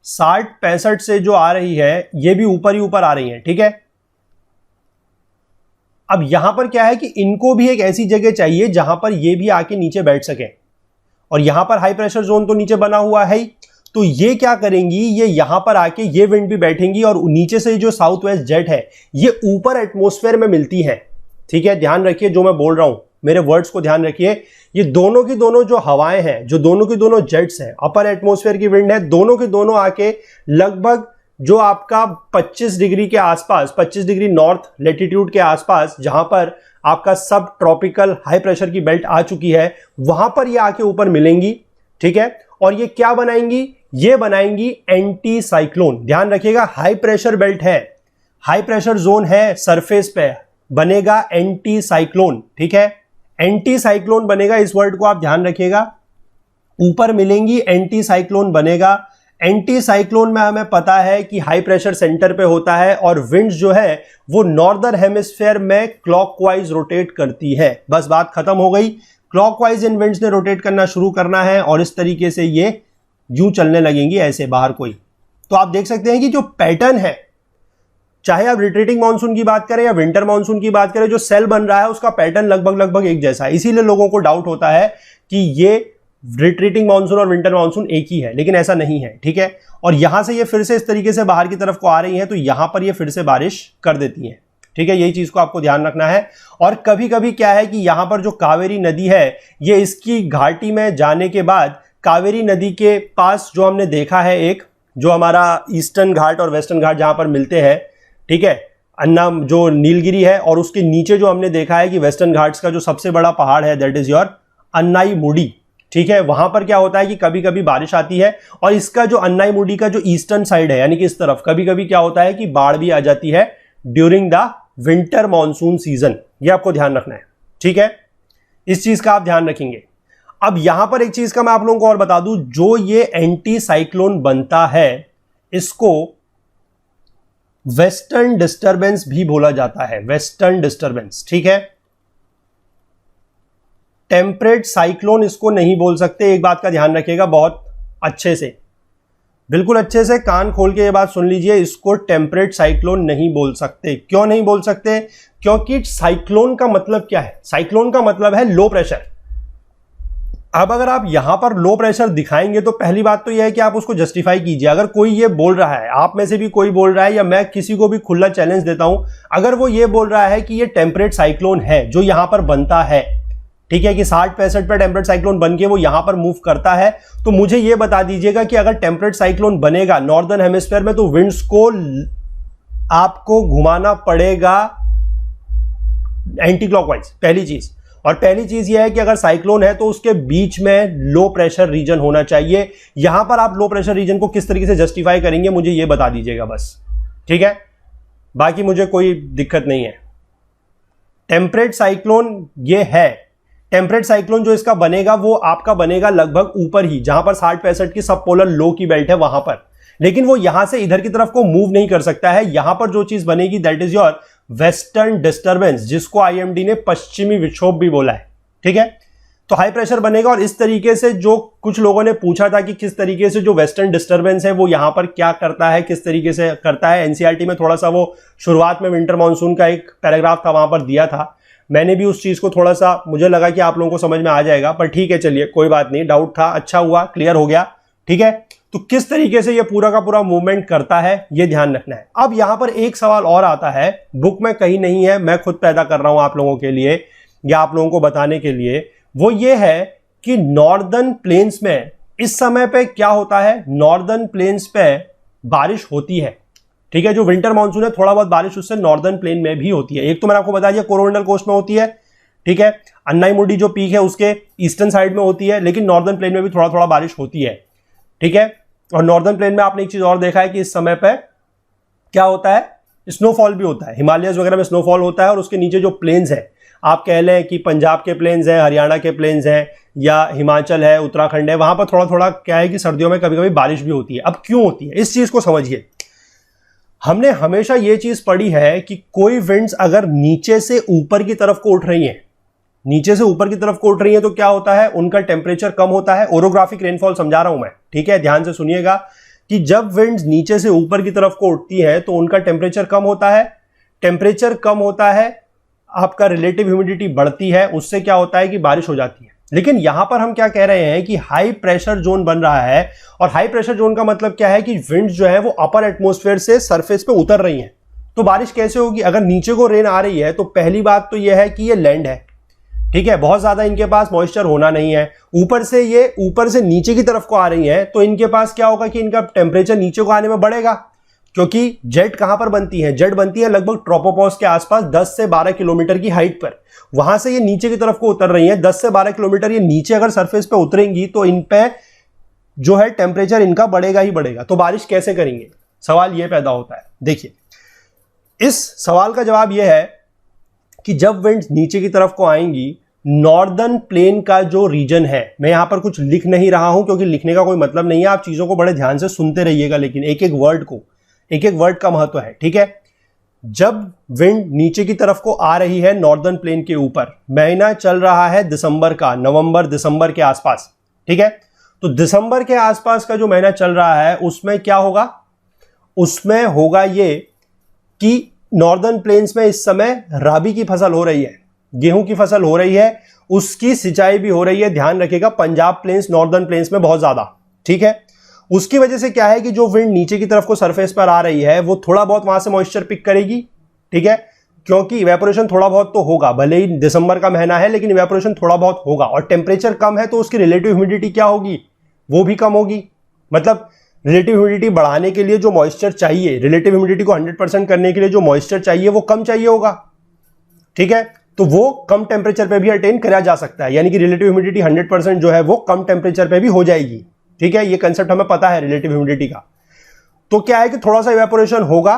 60-65 से जो आ रही है ये भी ऊपर ही ऊपर आ रही है। ठीक है, अब यहां पर क्या है कि इनको भी एक ऐसी जगह चाहिए जहां पर ये भी आके नीचे बैठ सके, और यहां पर हाई प्रेशर जोन तो नीचे बना हुआ है ही, तो ये क्या करेंगी, ये यहां पर आके ये विंड भी बैठेंगी, और नीचे से जो साउथ वेस्ट जेट है ये ऊपर एटमॉस्फेयर में मिलती है। ठीक है, ध्यान रखिए जो मैं बोल रहा हूं, मेरे वर्ड्स को ध्यान रखिए, ये दोनों की दोनों जो हवाएं हैं, जो दोनों की दोनों जेट्स हैं, अपर एटमॉस्फेयर की विंड है, दोनों की दोनों आके लगभग जो आपका 25 डिग्री के आसपास, 25 डिग्री नॉर्थ लैटिट्यूड के आसपास, जहां पर आपका सब ट्रॉपिकल हाई प्रेशर की बेल्ट आ चुकी है, वहां पर ये आके ऊपर मिलेंगी। ठीक है, और ये क्या बनाएंगी, ये बनाएंगी एंटी साइक्लोन। ध्यान रखिएगा, हाई प्रेशर बेल्ट है, हाई प्रेशर जोन है, सरफेस पे बनेगा एंटी साइक्लोन। ठीक है, एंटी साइक्लोन बनेगा, इस वर्ड को आप ध्यान रखिएगा, ऊपर मिलेंगी, एंटी साइक्लोन बनेगा। एंटी साइक्लोन में हमें पता है कि हाई प्रेशर सेंटर पे होता है, और विंड्स जो है वो नॉर्दर्न हेमिस्फीयर में क्लॉकवाइज रोटेट करती है। बस बात खत्म हो गई, क्लॉकवाइज इन विंड्स ने रोटेट करना शुरू करना है, और इस तरीके से ये यूं चलने लगेंगी ऐसे बाहर कोई। तो आप देख सकते हैं कि जो पैटर्न है, चाहे आप रिट्रीटिंग मानसून की बात करें या विंटर मानसून की बात करें, जो सेल बन रहा है उसका पैटर्न लगभग एक जैसा है। इसीलिए लोगों को डाउट होता है कि ये रिट्रीटिंग मानसून और विंटर मानसून एक ही है, लेकिन ऐसा नहीं है। ठीक है, और यहां से ये फिर से इस तरीके से बाहर की तरफ को आ रही है, तो यहां पर ये फिर से बारिश कर देती है। ठीक है, यही चीज को आपको ध्यान रखना है। और कभी कभी क्या है कि यहां पर जो कावेरी नदी है, ये इसकी घाटी में जाने के बाद कावेरी नदी के पास जो हमने देखा है, एक जो हमारा ईस्टर्न घाट और वेस्टर्न घाट जहां पर मिलते हैं, ठीक है, अन्ना जो नीलगिरी है, और उसके नीचे जो हमने देखा है कि वेस्टर्न घाट्स का जो सबसे बड़ा पहाड़ है, दैट इज योर अन्नाईमुडी। ठीक है, वहां पर क्या होता है कि कभी कभी बारिश आती है, और इसका जो अन्नाईमुडी का जो ईस्टर्न साइड है, यानी कि इस तरफ, कभी कभी क्या होता है कि बाढ़ भी आ जाती है during the winter monsoon season. ये आपको ध्यान रखना है। ठीक है, इस चीज का आप ध्यान रखेंगे। अब यहां पर एक चीज का मैं आप लोगों को और बता दूं, जो ये एंटी साइक्लोन बनता है, इसको वेस्टर्न डिस्टर्बेंस भी बोला जाता है, वेस्टर्न डिस्टर्बेंस। ठीक है, टेम्परेट साइक्लोन इसको नहीं बोल सकते, एक बात का ध्यान रखिएगा बहुत अच्छे से, बिल्कुल अच्छे से कान खोल के ये बात सुन लीजिए, इसको टेम्परेट साइक्लोन नहीं बोल सकते। क्यों नहीं बोल सकते? क्योंकि साइक्लोन का मतलब क्या है? साइक्लोन का मतलब है लो प्रेशर। अब अगर आप यहां पर लो प्रेशर दिखाएंगे तो पहली बात तो यह है कि आप उसको जस्टिफाई कीजिए। अगर कोई ये बोल रहा है, आप में से भी कोई बोल रहा है, या मैं किसी को भी खुला चैलेंज देता हूं, अगर वो ये बोल रहा है कि ये टेम्परेट साइक्लोन है जो यहां पर बनता है, ठीक है, कि 60-65 पर टेम्परेट साइक्लोन बन के वो यहां पर मूव करता है, तो मुझे ये बता दीजिएगा कि अगर टेम्परेट साइक्लोन बनेगा नॉर्दर्न हेमिस्फीयर में, तो विंड्स को आपको घुमाना पड़ेगा एंटी क्लॉकवाइज, पहली चीज। और पहली चीज यह है कि अगर साइक्लोन है तो उसके बीच में लो प्रेशर रीजन होना चाहिए। यहां पर आप लो प्रेशर रीजन को किस तरीके से जस्टिफाई करेंगे, मुझे यह बता दीजिएगा बस। ठीक है, बाकी मुझे कोई दिक्कत नहीं है। टेम्परेट साइक्लोन ये है, टेम्परेट साइक्लोन जो इसका बनेगा वो आपका बनेगा लगभग ऊपर ही, जहां पर 60-65 की सब पोलर लो की बेल्ट है वहां पर, लेकिन वो यहां से इधर की तरफ को मूव नहीं कर सकता है। यहां पर जो चीज बनेगी that is your western disturbance, जिसको आईएमडी ने पश्चिमी विक्षोभ भी बोला है। ठीक है, तो हाई प्रेशर बनेगा और इस तरीके से जो कुछ लोगों ने पूछा था कि किस तरीके से जो वेस्टर्न डिस्टर्बेंस है वो यहां पर क्या करता है, किस तरीके से करता है, एनसीईआरटी में थोड़ा सा वो शुरुआत में विंटर मानसून का एक पैराग्राफ था वहां पर दिया था। मैंने भी उस चीज को थोड़ा सा, मुझे लगा कि आप लोगों को समझ में आ जाएगा, पर ठीक है चलिए कोई बात नहीं, डाउट था, अच्छा हुआ क्लियर हो गया। ठीक है, तो किस तरीके से ये पूरा का पूरा मूवमेंट करता है ये ध्यान रखना है। अब यहां पर एक सवाल और आता है, बुक में कहीं नहीं है, मैं खुद पैदा कर रहा हूं आप लोगों के लिए या आप लोगों को बताने के लिए, वो ये है कि नॉर्दर्न प्लेन्स में इस समय पे क्या होता है, नॉर्दर्न प्लेन्स पे बारिश होती है। ठीक है, जो विंटर मानसून है थोड़ा बहुत बारिश उससे नॉर्दर्न प्लेन में भी होती है। एक तो मैंने आपको बता दिया कोरोनल कोस्ट में होती है, ठीक है, अन्नाईमुडी जो पीक है उसके ईस्टर्न साइड में होती है, लेकिन नॉर्दर्न प्लेन में भी थोड़ा थोड़ा बारिश होती है। ठीक है, और नॉर्दर्न प्लेन में आपने एक चीज और देखा है कि इस समय पे क्या होता है, स्नोफॉल भी होता है, हिमालयस वगैरह में स्नोफॉल होता है, और उसके नीचे जो प्लेन्स है, आप कह लें कि पंजाब के प्लेन्स हैं, हरियाणा के प्लेन्स हैं, या हिमाचल है, उत्तराखंड है, वहां पर थोड़ा थोड़ा क्या है कि सर्दियों में कभी कभी बारिश भी होती है। अब क्यों होती है इस चीज को समझिए। हमने हमेशा यह चीज पढ़ी है कि कोई विंड्स अगर नीचे से ऊपर की तरफ को उठ रही हैं, नीचे से ऊपर की तरफ को उठ रही है तो क्या होता है, उनका टेम्परेचर कम होता है। ओरोग्राफिक रेनफॉल समझा रहा हूं मैं, ठीक है, ध्यान से सुनिएगा कि जब विंड्स नीचे से ऊपर की तरफ को उठती है तो उनका टेम्परेचर कम होता है। टेम्परेचर कम होता है, आपका रिलेटिव ह्यूमिडिटी बढ़ती है, उससे क्या होता है कि बारिश हो जाती है। लेकिन यहां पर हम क्या कह रहे हैं कि हाई प्रेशर जोन बन रहा है, और हाई प्रेशर जोन का मतलब क्या है कि विंड्स जो है वो अपर एटमॉस्फेयर से सरफेस पे उतर रही हैं। तो बारिश कैसे होगी, अगर नीचे को रेन आ रही है तो पहली बात तो यह है कि ये लैंड है, ठीक है, बहुत ज्यादा इनके पास मॉइस्चर होना नहीं है। ऊपर से ये ऊपर से नीचे की तरफ को आ रही है तो इनके पास क्या होगा कि इनका टेम्परेचर नीचे को आने में बढ़ेगा, क्योंकि जेट कहां पर बनती है, जेट बनती है लगभग ट्रोपोपॉज के आसपास 10 से 12 किलोमीटर की हाइट पर। वहां से ये नीचे की तरफ को उतर रही है, 10 से 12 किलोमीटर ये नीचे अगर सरफेस पे उतरेंगी तो इन पे जो है टेम्परेचर इनका बढ़ेगा ही बढ़ेगा। तो बारिश कैसे करेंगे, सवाल ये पैदा होता है। देखिए, इस सवाल का जवाब यह है कि जब विंड्स नीचे की तरफ को आएंगी, नॉर्दर्न प्लेन का जो रीजन है, मैं यहां पर कुछ लिख नहीं रहा हूं क्योंकि लिखने का कोई मतलब नहीं है, आप चीजों को बड़े ध्यान से सुनते रहिएगा, लेकिन एक एक वर्ड को, एक एक वर्ड का महत्व है। ठीक है, जब विंड नीचे की तरफ को आ रही है नॉर्दर्न प्लेन के ऊपर, महीना चल रहा है दिसंबर का, नवंबर दिसंबर के आसपास, ठीक है, तो दिसंबर के आसपास का जो महीना चल रहा है उसमें क्या होगा, उसमें होगा ये कि नॉर्दर्न प्लेन्स में इस समय राबी की फसल हो रही है, गेहूं की फसल हो रही है, उसकी सिंचाई भी हो रही है। ध्यान रखिएगा, पंजाब प्लेन्स नॉर्दर्न प्लेन्स में बहुत ज्यादा, ठीक है, उसकी वजह से क्या है कि जो विंड नीचे की तरफ को सरफेस पर आ रही है वो थोड़ा बहुत वहां से मॉइस्चर पिक करेगी, ठीक है, क्योंकि इवेपोरेशन थोड़ा बहुत तो होगा, भले ही दिसंबर का महीना है लेकिन इवेपोरेशन थोड़ा बहुत होगा, और टेम्परेचर कम है तो उसकी रिलेटिव ह्यूमिडिटी क्या होगी, वो भी कम होगी। मतलब रिलेटिव ह्यूमिडिटी बढ़ाने के लिए जो मॉइस्चर चाहिए, रिलेटिव ह्यूमिडिटी को 100% करने के लिए जो मॉइस्चर चाहिए वो कम चाहिए होगा, ठीक है, तो वो कम टेम्परेचर पे भी अटेन किया जा सकता है, यानी कि रिलेटिव ह्यूमिडिटी 100% जो है वो कम टेम्परेचर पे भी हो जाएगी। ठीक है, ये कंसेप्ट हमें पता है रिलेटिव ह्यूमिडिटी का। तो क्या है कि थोड़ा सा इवेपोरेशन होगा,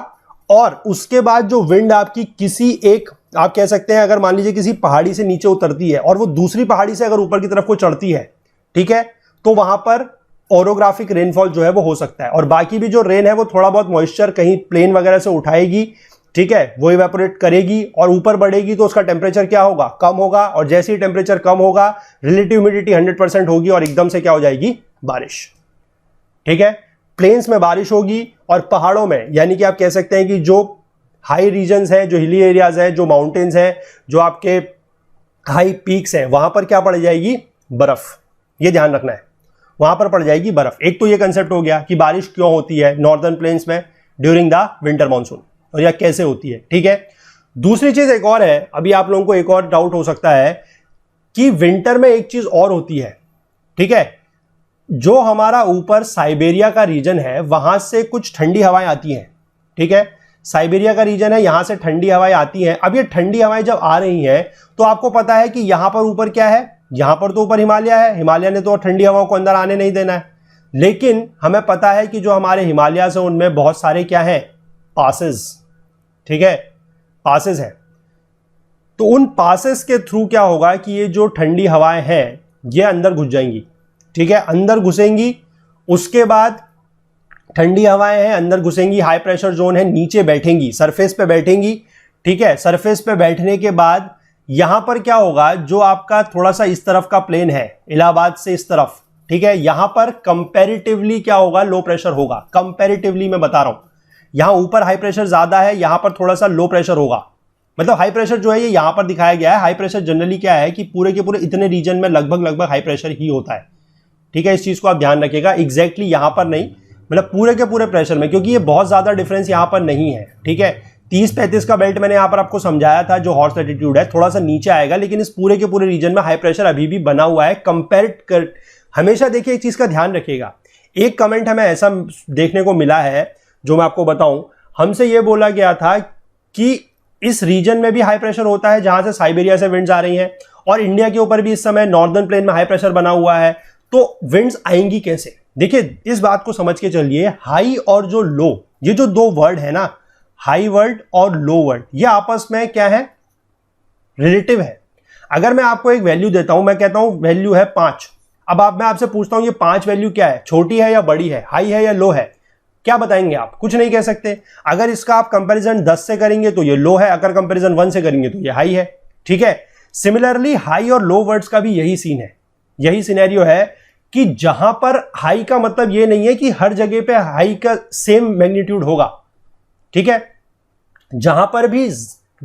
और उसके बाद जो विंड आपकी किसी एक, आप कह सकते हैं अगर मान लीजिए किसी पहाड़ी से नीचे उतरती है और वो दूसरी पहाड़ी से अगर ऊपर की तरफ को चढ़ती है, ठीक है, तो वहां पर ओरोग्राफिक रेनफॉल जो है वो हो सकता है, और बाकी भी जो रेन है वो थोड़ा बहुत मॉइस्चर कहीं प्लेन वगैरह से उठाएगी, ठीक है, वो इवेपोरेट करेगी और ऊपर बढ़ेगी तो उसका टेम्परेचर क्या होगा, कम होगा, और जैसे ही टेम्परेचर कम होगा रिलेटिव ह्यूमिडिटी 100% होगी और एकदम से क्या हो जाएगी, बारिश। ठीक है, प्लेन्स में बारिश होगी, और पहाड़ों में, यानी कि आप कह सकते हैं कि जो हाई रीजन्स हैं, जो हिली एरियाज हैं, जो माउंटेन्स हैं, जो आपके हाई पीक्स हैं, वहां पर क्या पड़ जाएगी, बर्फ। ये ध्यान रखना है, वहां पर पड़ जाएगी बर्फ। एक तो ये कंसेप्ट हो गया कि बारिश क्यों होती है नॉर्दर्न प्लेन्स में ड्यूरिंग द विंटर मानसून, और या कैसे होती है। ठीक है, दूसरी चीज एक और है, अभी आप लोगों को एक और डाउट हो सकता है कि विंटर में एक चीज और होती है, ठीक है, जो हमारा ऊपर साइबेरिया का रीजन है वहां से कुछ ठंडी हवाएं आती हैं, ठीक है, साइबेरिया का रीजन है, यहां से ठंडी हवाएं आती हैं। अब ये ठंडी हवाएं जब आ रही हैं तो आपको पता है कि यहां पर ऊपर क्या है, यहां पर तो ऊपर हिमालय है, हिमालय ने तो ठंडी हवाओं को अंदर आने नहीं देना है, लेकिन हमें पता है कि जो हमारे हिमालय से उनमें बहुत सारे क्या हैं, पासेस, ठीक है, पासेस है। तो उन पासेस के थ्रू क्या होगा कि ये जो ठंडी हवाएं हैं ये अंदर घुस जाएंगी, ठीक है, अंदर घुसेंगी। उसके बाद ठंडी हवाएं हैं अंदर घुसेंगी, हाई प्रेशर जोन है, नीचे बैठेंगी, सरफेस पे बैठेंगी, ठीक है। सरफेस पे बैठने के बाद यहां पर क्या होगा, जो आपका थोड़ा सा इस तरफ का प्लेन है इलाहाबाद से इस तरफ, ठीक है, यहां पर कंपैरेटिवली क्या होगा, लो प्रेशर होगा। कंपैरेटिवली मैं बता रहा हूं, यहां ऊपर हाई प्रेशर ज्यादा है, यहां पर थोड़ा सा लो प्रेशर होगा। मतलब हाई प्रेशर जो है ये यहां पर दिखाया गया है। हाई प्रेशर जनरली क्या है कि पूरे के पूरे इतने रीजन में लगभग हाई प्रेशर ही होता है, ठीक है। इस चीज को आप ध्यान रखिएगा, एग्जैक्टली यहां पर नहीं, मतलब पूरे के पूरे प्रेशर में, क्योंकि ये बहुत ज्यादा डिफरेंस यहां पर नहीं है, ठीक है। 30-35 का बेल्ट मैंने यहां पर आपको समझाया था, जो हॉर्स लैटिट्यूड है थोड़ा सा नीचे आएगा, लेकिन इस पूरे के पूरे रीजन में हाई प्रेशर अभी भी बना हुआ है। कंपेयर कर हमेशा देखिए, एक चीज का ध्यान रखिएगा। एक कमेंट हमें ऐसा देखने को मिला है जो मैं आपको बताऊं, हमसे यह बोला गया था कि इस रीजन में भी हाई प्रेशर होता है जहां से साइबेरिया से विंड्स आ रही हैं, और इंडिया के ऊपर भी इस समय नॉर्दर्न प्लेन में हाई प्रेशर बना हुआ है, तो विंड्स आएंगी कैसे। देखिए इस बात को समझ के चलिए, हाई और जो लो, ये जो दो वर्ड है ना, हाई वर्ड और लो वर्ड, ये आपस में क्या है, रिलेटिव है। अगर मैं आपको एक वैल्यू देता हूं, मैं कहता हूं वैल्यू है 5, अब मैं आपसे पूछता हूं ये 5 वैल्यू क्या है, छोटी है या बड़ी है, हाई है या लो है, क्या बताएंगे आप, कुछ नहीं कह सकते। अगर इसका आप कंपैरिजन 10 से करेंगे तो ये लो है, अगर कंपैरिजन 1 से करेंगे तो ये हाई है, ठीक है। सिमिलरली हाई और लो वर्ड्स का भी यही सीन है, यही सिनेरियो है कि जहां पर हाई का मतलब ये नहीं है कि हर जगह पे हाई का सेम मैग्नीट्यूड होगा, ठीक है। जहां पर भी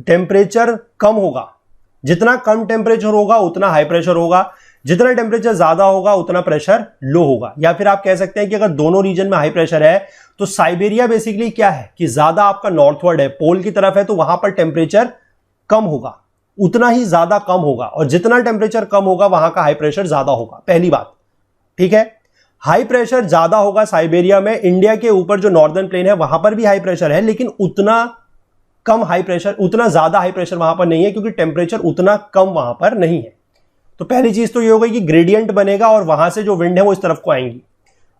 टेम्परेचर कम होगा, जितना कम टेम्परेचर होगा उतना हाई प्रेशर होगा, जितना टेम्परेचर ज्यादा होगा उतना प्रेशर लो होगा। या फिर आप कह सकते हैं कि अगर दोनों रीजन में हाई प्रेशर है तो साइबेरिया बेसिकली क्या है कि ज्यादा आपका नॉर्थवर्ड है, पोल की तरफ है, तो वहां पर टेम्परेचर कम होगा, उतना ही ज्यादा कम होगा, और जितना टेम्परेचर कम होगा वहां का हाई प्रेशर ज्यादा होगा, पहली बात, ठीक है। हाई प्रेशर ज्यादा होगा साइबेरिया में, इंडिया के ऊपर जो नॉर्दर्न प्लेन है वहां पर भी हाई प्रेशर है, लेकिन उतना कम हाई प्रेशर, उतना ज्यादा हाई प्रेशर वहां पर नहीं है, क्योंकि टेम्परेचर उतना कम वहां पर नहीं है। तो पहली चीज तो ये हो गई कि ग्रेडियंट बनेगा और वहां से जो विंड है वो इस तरफ को आएंगी,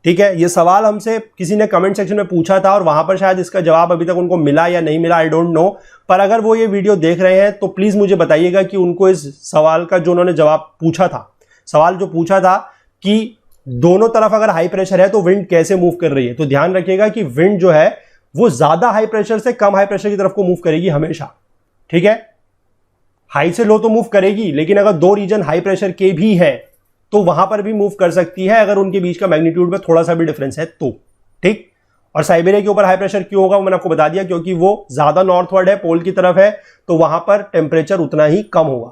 ठीक है। ये सवाल हमसे किसी ने कमेंट सेक्शन में पूछा था और वहां पर शायद इसका जवाब अभी तक उनको मिला या नहीं मिला, आई डोंट नो। पर अगर वो ये वीडियो देख रहे हैं तो प्लीज मुझे बताइएगा कि उनको इस सवाल का जो उन्होंने जवाब पूछा था, सवाल जो पूछा था कि दोनों तरफ अगर हाई प्रेशर है तो विंड कैसे मूव कर रही है। तो ध्यान रखिएगा कि विंड जो है वो ज्यादा हाई प्रेशर से कम हाई प्रेशर की तरफ को मूव करेगी हमेशा, ठीक है। हाई से लो तो मूव करेगी, लेकिन अगर दो रीजन हाई प्रेशर के भी हैं तो वहां पर भी मूव कर सकती है, अगर उनके बीच का मैग्नीट्यूड में थोड़ा सा भी डिफरेंस है तो, ठीक। और साइबेरिया के ऊपर हाई प्रेशर क्यों होगा वो मैंने आपको बता दिया, क्योंकि वो ज्यादा नॉर्थवर्ड है, पोल की तरफ है, तो वहां पर टेम्परेचर उतना ही कम होगा,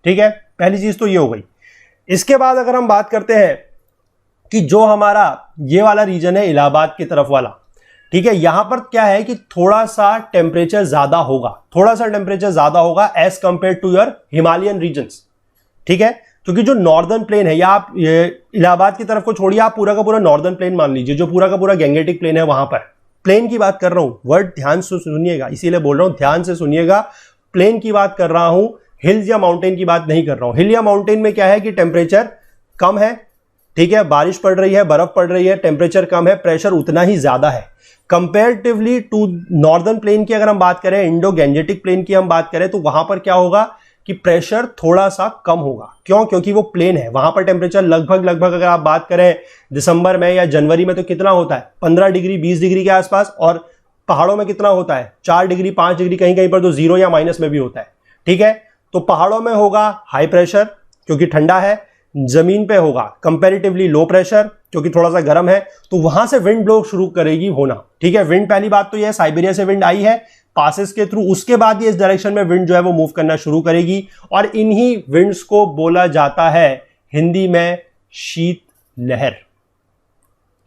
ठीक है। पहली चीज तो ये हो गई। इसके बाद अगर हम बात करते हैं कि जो हमारा ये वाला रीजन है इलाहाबाद की तरफ वाला, ठीक है, यहां पर क्या है कि थोड़ा सा टेम्परेचर ज्यादा होगा, थोड़ा सा टेम्परेचर ज्यादा होगा as compare to your Himalayan regions, ठीक है। क्योंकि जो नॉर्दर्न प्लेन है, या आप इलाहाबाद की तरफ को छोड़िए, आप पूरा का पूरा नॉर्दर्न प्लेन मान लीजिए, जो पूरा का पूरा गैंगेटिक प्लेन है, वहां पर प्लेन की बात कर रहा हूं, वर्ड ध्यान से सुनिएगा, इसीलिए बोल रहा हूं ध्यान से सुनिएगा, प्लेन की बात कर रहा हूं, हिल्स या माउंटेन की बात नहीं कर रहा हूं। हिल या माउंटेन में क्या है कि टेम्परेचर कम है, ठीक है, बारिश पड़ रही है, बर्फ पड़ रही है, टेम्परेचर कम है, प्रेशर उतना ही ज्यादा है कंपेरेटिवली टू नॉर्दर्न प्लेन की। अगर हम बात करें, इंडो गैंजेटिक प्लेन की हम बात करें, तो वहां पर क्या होगा कि प्रेशर थोड़ा सा कम होगा। क्यों? क्योंकि वो प्लेन है, वहां पर टेम्परेचर लगभग अगर आप बात करें दिसंबर में या जनवरी में तो कितना होता है, 15 डिग्री 20 डिग्री के आसपास, और पहाड़ों में कितना होता है, 4 डिग्री 5 डिग्री, कहीं कहीं पर तो 0 या माइनस में भी होता है, ठीक है। तो पहाड़ों में होगा हाई प्रेशर क्योंकि ठंडा है, जमीन पे होगा कंपैरेटिवली लो प्रेशर क्योंकि थोड़ा सा गर्म है, तो वहां से विंड ब्लो शुरू करेगी होना, ठीक है। विंड, पहली बात तो यह है साइबेरिया से विंड आई है पासेस के थ्रू, उसके बाद ये इस डायरेक्शन में विंड जो है वो मूव करना शुरू करेगी, और इन्हीं विंड्स को बोला जाता है हिंदी में शीत लहर,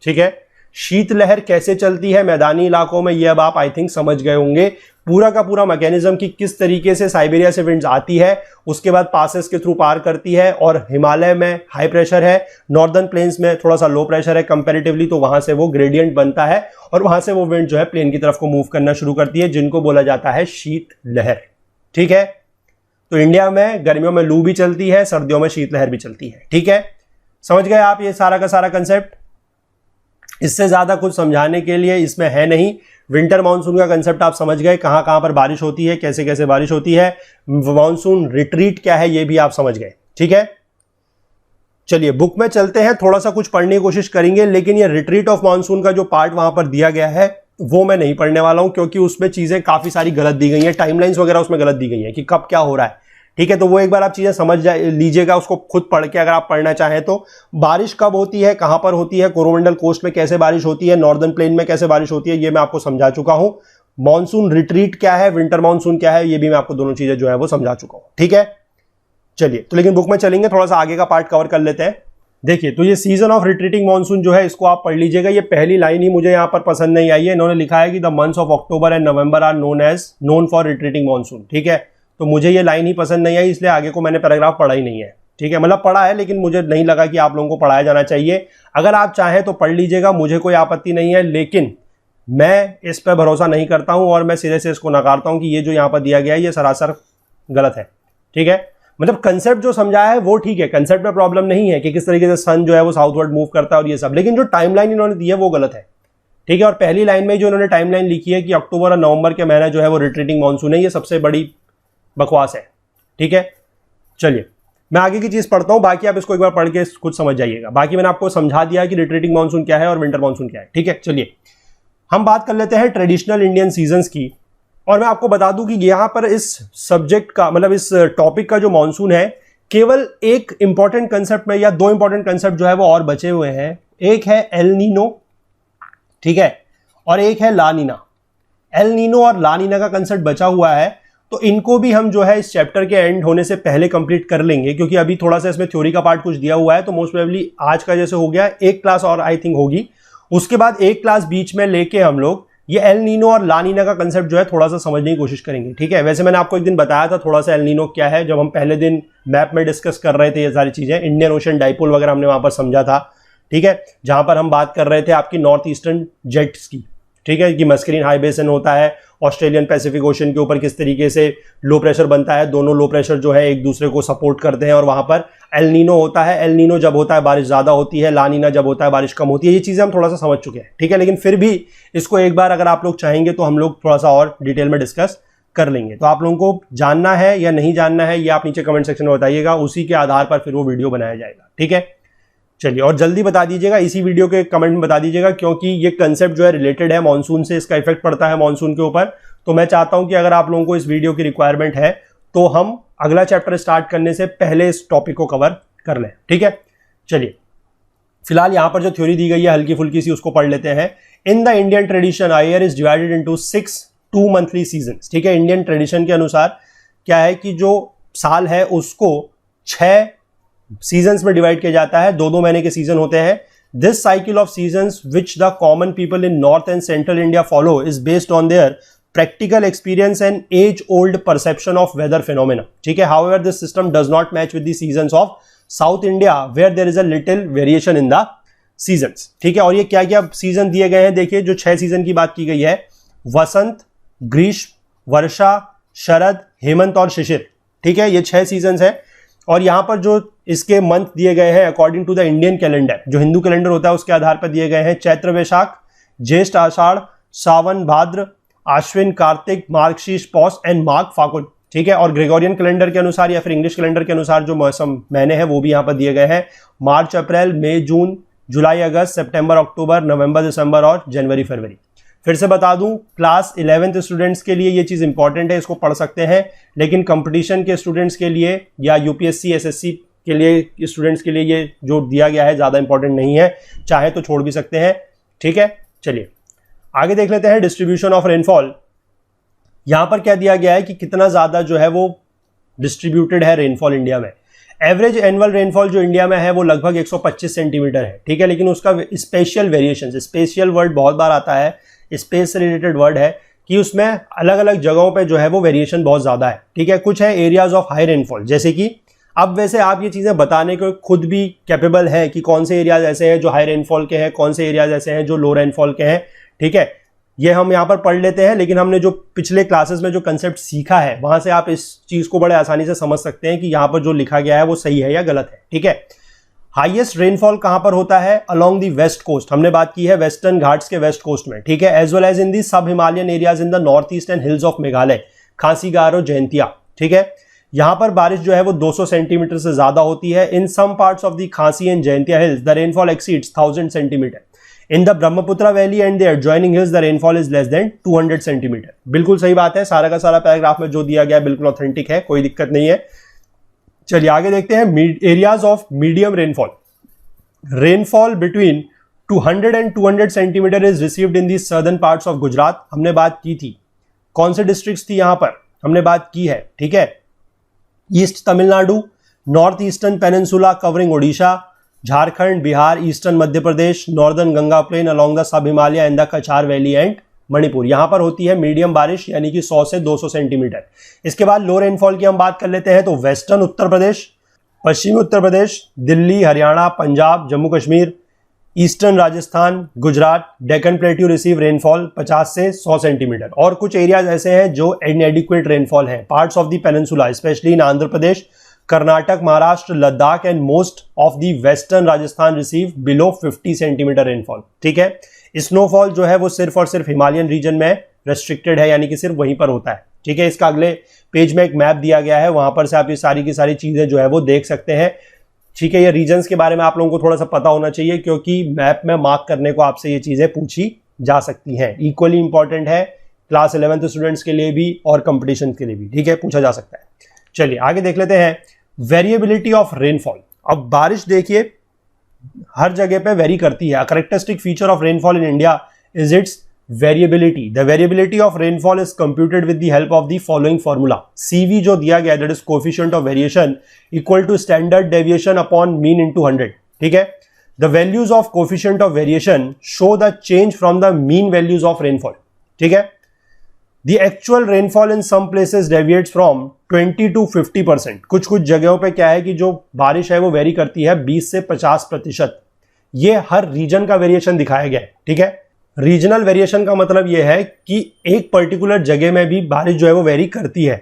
ठीक है। शीत लहर कैसे चलती है मैदानी इलाकों में, ये अब आप आई थिंक समझ गए होंगे, पूरा का पूरा मैकेनिज्म कि किस तरीके से साइबेरिया से विंड्स आती है, उसके बाद पासेस के थ्रू पार करती है, और हिमालय में हाई प्रेशर है, नॉर्दर्न प्लेन्स में थोड़ा सा लो प्रेशर है कंपैरेटिवली, तो वहां से वो ग्रेडियंट बनता है और वहां से वो विंड जो है प्लेन की तरफ को मूव करना शुरू करती है, जिनको बोला जाता है शीत लहर, ठीक है। तो इंडिया में गर्मियों में लू भी चलती है, सर्दियों में शीतलहर भी चलती है, ठीक है। समझ गए आप ये सारा का सारा कंसेप्ट? इससे ज्यादा कुछ समझाने के लिए इसमें है नहीं, विंटर मानसून का कंसेप्ट आप समझ गए, कहां कहां पर बारिश होती है, कैसे कैसे बारिश होती है, मानसून रिट्रीट क्या है ये भी आप समझ गए। ठीक है, चलिए बुक में चलते हैं, थोड़ा सा कुछ पढ़ने की कोशिश करेंगे, लेकिन ये रिट्रीट ऑफ मानसून का जो पार्ट वहां पर दिया गया है वो मैं नहीं पढ़ने वाला हूं, क्योंकि उसमें चीजें काफी सारी गलत दी गई हैं, टाइमलाइंस वगैरह उसमें गलत दी गई हैं कि कब क्या हो रहा है। ठीक है, तो वो एक बार आप चीजें समझ लीजिएगा, उसको खुद पढ़ के अगर आप पढ़ना चाहें तो। बारिश कब होती है, कहां पर होती है, कोरोमंडल कोस्ट में कैसे बारिश होती है, नॉर्दर्न प्लेन में कैसे बारिश होती है, ये मैं आपको समझा चुका हूं। मानसून रिट्रीट क्या है, विंटर मानसून क्या है, ये भी मैं आपको दोनों चीजें जो है वो समझा चुका हूं। ठीक है, चलिए तो लेकिन बुक में चलेंगे, थोड़ा सा आगे का पार्ट कवर कर लेते हैं। देखिए, तो ये सीजन ऑफ रिट्रीटिंग मानसून जो है इसको आप पढ़ लीजिएगा। ये पहली लाइन ही मुझे यहाँ पर पसंद नहीं आई है, इन्होंने लिखा है कि the months of October and November are known for retreating monsoon. ठीक है, तो मुझे ये लाइन ही पसंद नहीं आई, इसलिए आगे को मैंने पैराग्राफ पढ़ा ही नहीं है। ठीक है, मतलब पढ़ा है लेकिन मुझे नहीं लगा कि आप लोगों को पढ़ाया जाना चाहिए। अगर आप चाहें तो पढ़ लीजिएगा, मुझे कोई आपत्ति नहीं है, लेकिन मैं इस पर भरोसा नहीं करता हूं और मैं सिरे से इसको नकारता हूं कि ये जो यहाँ पर दिया गया है ये सरासर गलत है। ठीक है, मतलब कंसेप्ट जो समझाया है वो ठीक है, कंसेप्ट में प्रॉब्लम नहीं है कि किस तरीके से सन जो है वो साउथवर्ड मूव करता है और ये सब, लेकिन जो टाइमलाइन इन्होंने दी है वो गलत है। ठीक है, और पहली लाइन में जो इन्होंने टाइमलाइन लिखी है कि अक्टूबर और नवंबर के महीना जो है वो रिट्रीटिंग मानसून है, ये सबसे बड़ी बकवास है। ठीक है, चलिए मैं आगे की चीज पढ़ता हूं, बाकी आप इसको एक बार पढ़ के खुद समझ जाइएगा। बाकी मैंने आपको समझा दिया कि रिट्रीटिंग मानसून क्या है और विंटर मानसून क्या है। ठीक है, चलिए हम बात कर लेते हैं ट्रेडिशनल इंडियन सीजन्स की। और मैं आपको बता दूं कि यहां पर इस सब्जेक्ट का मतलब इस टॉपिक का जो मानसून है, केवल एक इंपॉर्टेंट कंसेप्ट में या दो इंपॉर्टेंट कंसेप्ट जो है वो और बचे हुए हैं। एक है एल नीनो, ठीक है, और एक है ला नीना। एल नीनो और ला नीना का कंसेप्ट बचा हुआ है, तो इनको भी हम जो है इस चैप्टर के एंड होने से पहले कंप्लीट कर लेंगे, क्योंकि अभी थोड़ा सा इसमें थ्योरी का पार्ट कुछ दिया हुआ है। तो मोस्ट प्रोबेबली आज का जैसे हो गया, एक क्लास और आई थिंक होगी, उसके बाद एक क्लास बीच में लेके हम लोग ये एल नीनो और ला नीना का कंसेप्ट जो है थोड़ा सा समझने की कोशिश करेंगे। ठीक है, वैसे मैंने आपको एक दिन बताया था थोड़ा सा एल नीनो क्या है, जब हम पहले दिन मैप में डिस्कस कर रहे थे ये सारी चीजें, इंडियन ओशन डाइपोल वगैरह हमने वहां पर समझा था। ठीक है, जहां पर हम बात कर रहे थे आपकी नॉर्थ ईस्टर्न जेट्स की। ठीक है, कि मस्करीन हाई बेसिन होता है ऑस्ट्रेलियन पैसिफिक ओशन के ऊपर, किस तरीके से लो प्रेशर बनता है, दोनों लो प्रेशर जो है एक दूसरे को सपोर्ट करते हैं, और वहां पर एल नीनो होता है। एल नीनो जब होता है बारिश ज्यादा होती है, ला नीना जब होता है बारिश कम होती है। ये चीजें हम थोड़ा सा समझ चुके हैं। ठीक है, लेकिन फिर भी इसको एक बार अगर आप लोग चाहेंगे तो हम लोग थोड़ा सा और डिटेल में डिस्कस कर लेंगे। तो आप लोगों को जानना है या नहीं जानना है ये आप नीचे कमेंट सेक्शन में बताइएगा, उसी के आधार पर फिर वो वीडियो बनाया जाएगा। ठीक है, चलिए, और जल्दी बता दीजिएगा, इसी वीडियो के कमेंट में बता दीजिएगा, क्योंकि ये कंसेप्ट जो है रिलेटेड है मानसून से, इसका इफेक्ट पड़ता है मानसून के ऊपर। तो मैं चाहता हूं कि अगर आप लोगों को इस वीडियो की रिक्वायरमेंट है तो हम अगला चैप्टर स्टार्ट करने से पहले इस टॉपिक को कवर कर लें। ठीक है, चलिए फिलहाल यहां पर जो थ्योरी दी गई है हल्की फुल्की सी उसको पढ़ लेते हैं। In the Indian tradition a year is divided into 6 2 monthly seasons. ठीक है, इंडियन ट्रेडिशन के अनुसार क्या है कि जो साल है उसको 6 सीजन्स में डिवाइड किया जाता है, 2-2 महीने के सीजन होते हैं। This cycle of seasons which the common people in north and central India follow is based on their practical experience and age-old perception of weather phenomena. ठीक है, however this system does not match with the seasons of South India where there is a little variation in the seasons. ठीक है, और ये क्या क्या सीजन दिए गए हैं, देखिए जो 6 सीजन की बात की गई है, वसंत, ग्रीष्म, वर्षा, शरद, हेमंत और शिशिर। ठीक है, ये 6 सीजन है, और यहां पर जो इसके मंथ दिए गए हैं according to the Indian calendar, जो हिंदू कैलेंडर होता है उसके आधार पर दिए गए हैं, चैत्र वैशाख, ज्येष्ठ आषाढ़, सावन भाद्र, आश्विन कार्तिक, मार्गशीर्ष पौष एंड माघ फागुन। ठीक है, और ग्रेगोरियन कैलेंडर के अनुसार या फिर इंग्लिश कैलेंडर के अनुसार जो मौसम महीने हैं वो भी यहाँ पर दिए गए हैं, मार्च अप्रैल, मई जून, जुलाई अगस्त, सितंबर अक्टूबर, नवंबर दिसंबर और जनवरी फरवरी। फिर से बता दूं, क्लास 11th स्टूडेंट्स के लिए ये चीज इंपॉर्टेंट है, इसको पढ़ सकते हैं, लेकिन कंपटीशन के स्टूडेंट्स के लिए या यूपीएससी एसएससी के लिए स्टूडेंट्स के लिए ये जो दिया गया है ज्यादा इंपॉर्टेंट नहीं है, चाहे तो छोड़ भी सकते हैं। ठीक है, चलिए आगे देख लेते हैं डिस्ट्रीब्यूशन ऑफ रेनफॉल। यहां पर क्या दिया गया है कि कितना ज्यादा जो है वो डिस्ट्रीब्यूटेड है रेनफॉल इंडिया में। एवरेज एनुअल रेनफॉल जो इंडिया में है वो लगभग 125 सेंटीमीटर है। ठीक है, लेकिन उसका स्पेशल वेरिएशन, स्पेशल वर्ड बहुत बार आता है, स्पेस से रिलेटेड वर्ड है, कि उसमें अलग अलग जगहों पे जो है वो वेरिएशन बहुत ज्यादा है। ठीक है, कुछ है एरियाज ऑफ हाई रेनफॉल, जैसे कि अब वैसे आप ये चीजें बताने को खुद भी कैपेबल है कि कौन से एरियाज ऐसे हैं जो हाई रेनफॉल के हैं, कौन से एरियाज ऐसे हैं जो लो रेनफॉल के हैं। ठीक है, ये हम यहाँ पर पढ़ लेते हैं, लेकिन हमने जो पिछले क्लासेस में जो कंसेप्ट सीखा है वहां से आप इस चीज को बड़े आसानी से समझ सकते हैं कि यहाँ पर जो लिखा गया है वो सही है या गलत है। ठीक है, हाईएस्ट रेनफॉल कहां पर होता है? अलोंग द वेस्ट कोस्ट, हमने बात की है वेस्टर्न घाट्स के वेस्ट कोस्ट में, ठीक है, एज वेल एज इन दी सब Himalayan areas in the north east and hills of Meghalaya, खासी, गारो, जयंतिया, ठीक है। यहां पर बारिश जो है वो 200 सेंटीमीटर से ज्यादा होती है। इन सम पार्ट्स ऑफ द खासी and Jaintia hills the rainfall exceeds 1000 centimetre. In the Brahmaputra valley and the adjoining hills the rainfall is less than 200 centimetre. बिल्कुल सही बात है, सारा का सारा पैराग्राफ में जो दिया गया है बिल्कुल ऑथेंटिक है, कोई दिक्कत नहीं है। चलिए आगे देखते हैं areas of medium rainfall. Rainfall between 200 and 200 centimetre is received in the southern parts of Gujarat, हमने बात की थी। कौन से डिस्ट्रिक्ट्स थी यहां पर? हमने बात की है, ठीक है। East Tamil Nadu, north eastern peninsula covering Odisha, Jharkhand, Bihar, eastern Madhya Pradesh, northern Ganga plain along the sub Himalaya and the Cachar valley and Manipur. यहां पर होती है मीडियम बारिश यानी कि 100 से 200 सेंटीमीटर। इसके बाद लो रेनफॉल की हम बात कर लेते हैं तो वेस्टर्न उत्तर प्रदेश, पश्चिमी Uttar Pradesh, Delhi, Haryana, Punjab, Jammu Kashmir, eastern Rajasthan, Gujarat, Deccan plateau receive rainfall 50 से 100 सेंटीमीटर। और कुछ एरियाज ऐसे हैं जो इनएडिक्वेट रेनफॉल है। Parts of the peninsula specially in Andhra Pradesh, Karnataka, Maharashtra, Ladakh and most of the western Rajasthan receive below 50 centimetre rainfall, ठीक है। स्नोफॉल जो है वो सिर्फ और सिर्फ हिमालयन रीजन में रेस्ट्रिक्टेड है, यानी कि सिर्फ वहीं पर होता है, ठीक है। इसका अगले पेज में एक मैप दिया गया है, वहां पर से आप ये सारी की सारी चीजें जो है वो देख सकते हैं, ठीक है। ये रीजन्स के बारे में आप लोगों को थोड़ा सा पता होना चाहिए क्योंकि मैप में मार्क करने को आपसे ये चीजें पूछी जा सकती हैं। इक्वली इंपॉर्टेंट है क्लास 11th स्टूडेंट्स के लिए भी और कंपटीशन के लिए भी, ठीक है, पूछा जा सकता है। चलिए आगे देख लेते हैं वेरिएबिलिटी ऑफ रेनफॉल। अब बारिश देखिए हर जगह पे वेरी करती है। Characteristic feature of rainfall in India is its variability. The variability of rainfall is computed with the help of the following formula. CV जो दिया गया that is coefficient of variation equal to standard deviation upon mean into 100, ठीक है। The values of coefficient of variation show the change from the mean values of rainfall, ठीक है। The actual rainfall in some places deviates from 20 to 50%। कुछ कुछ जगहों पे क्या है कि जो बारिश है वो वेरी करती है 20 से 50%। ये हर रीजन का वेरिएशन दिखाया गया है, ठीक है। रीजनल वेरिएशन का मतलब ये है कि एक पर्टिकुलर जगह में भी बारिश जो है वो वेरी करती है,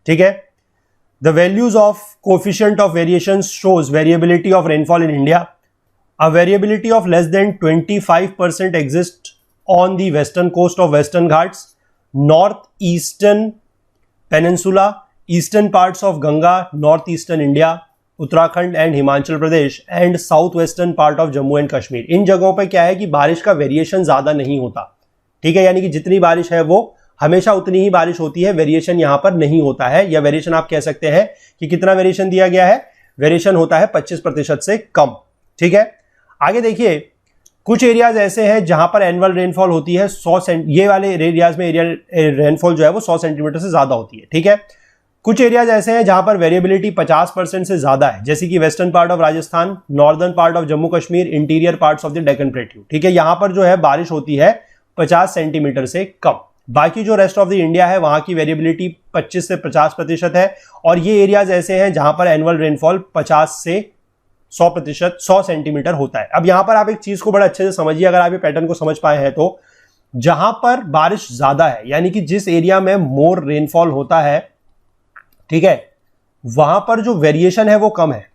ठीक है। The values of coefficient of variation shows variability of rainfall in India. A variability of less than 25% exist on the western coast of western Ghats, north eastern peninsula, eastern parts of Ganga, north eastern India, Uttarakhand and Himachal Pradesh and south western part of Jammu and Kashmir. इन जगहों पे क्या है कि बारिश का वेरिएशन ज्यादा नहीं होता, ठीक है, यानी कि जितनी बारिश है वो हमेशा उतनी ही बारिश होती है, वेरिएशन यहां पर नहीं होता है। या वेरिएशन आप कह सकते हैं कि कितना वेरिएशन दिया गया है, वेरिएशन होता है 25% से कम, ठीक है। आगे देखिए कुछ एरियाज ऐसे हैं जहां पर एनुअल रेनफॉल होती है 100 ये वाले एरियाज में एरिया रेनफॉल जो है वो 100 सेंटीमीटर से ज्यादा होती है, ठीक है। कुछ एरियाज ऐसे हैं जहां पर वेरिएबिलिटी 50% से ज्यादा है, जैसे कि western part of Rajasthan, northern part of Jammu Kashmir, interior parts of the Deccan plateau, ठीक है। यहां पर जो है बारिश होती है 50 सेंटीमीटर से कम। बाकी जो रेस्ट ऑफ द इंडिया है वहां की वेरिएबिलिटी 25 से 50% है। और ये एरियाज ऐसे हैं जहां पर एनुअल रेनफॉल 50 से 100%, 100 सेंटीमीटर होता है। अब यहां पर आप एक चीज को बड़ा अच्छे से समझिए, अगर आप ये पैटर्न को समझ पाए हैं तो जहां पर बारिश ज्यादा है यानी कि जिस एरिया में मोर रेनफॉल होता है, ठीक है, वहां पर जो वेरिएशन है वो कम है,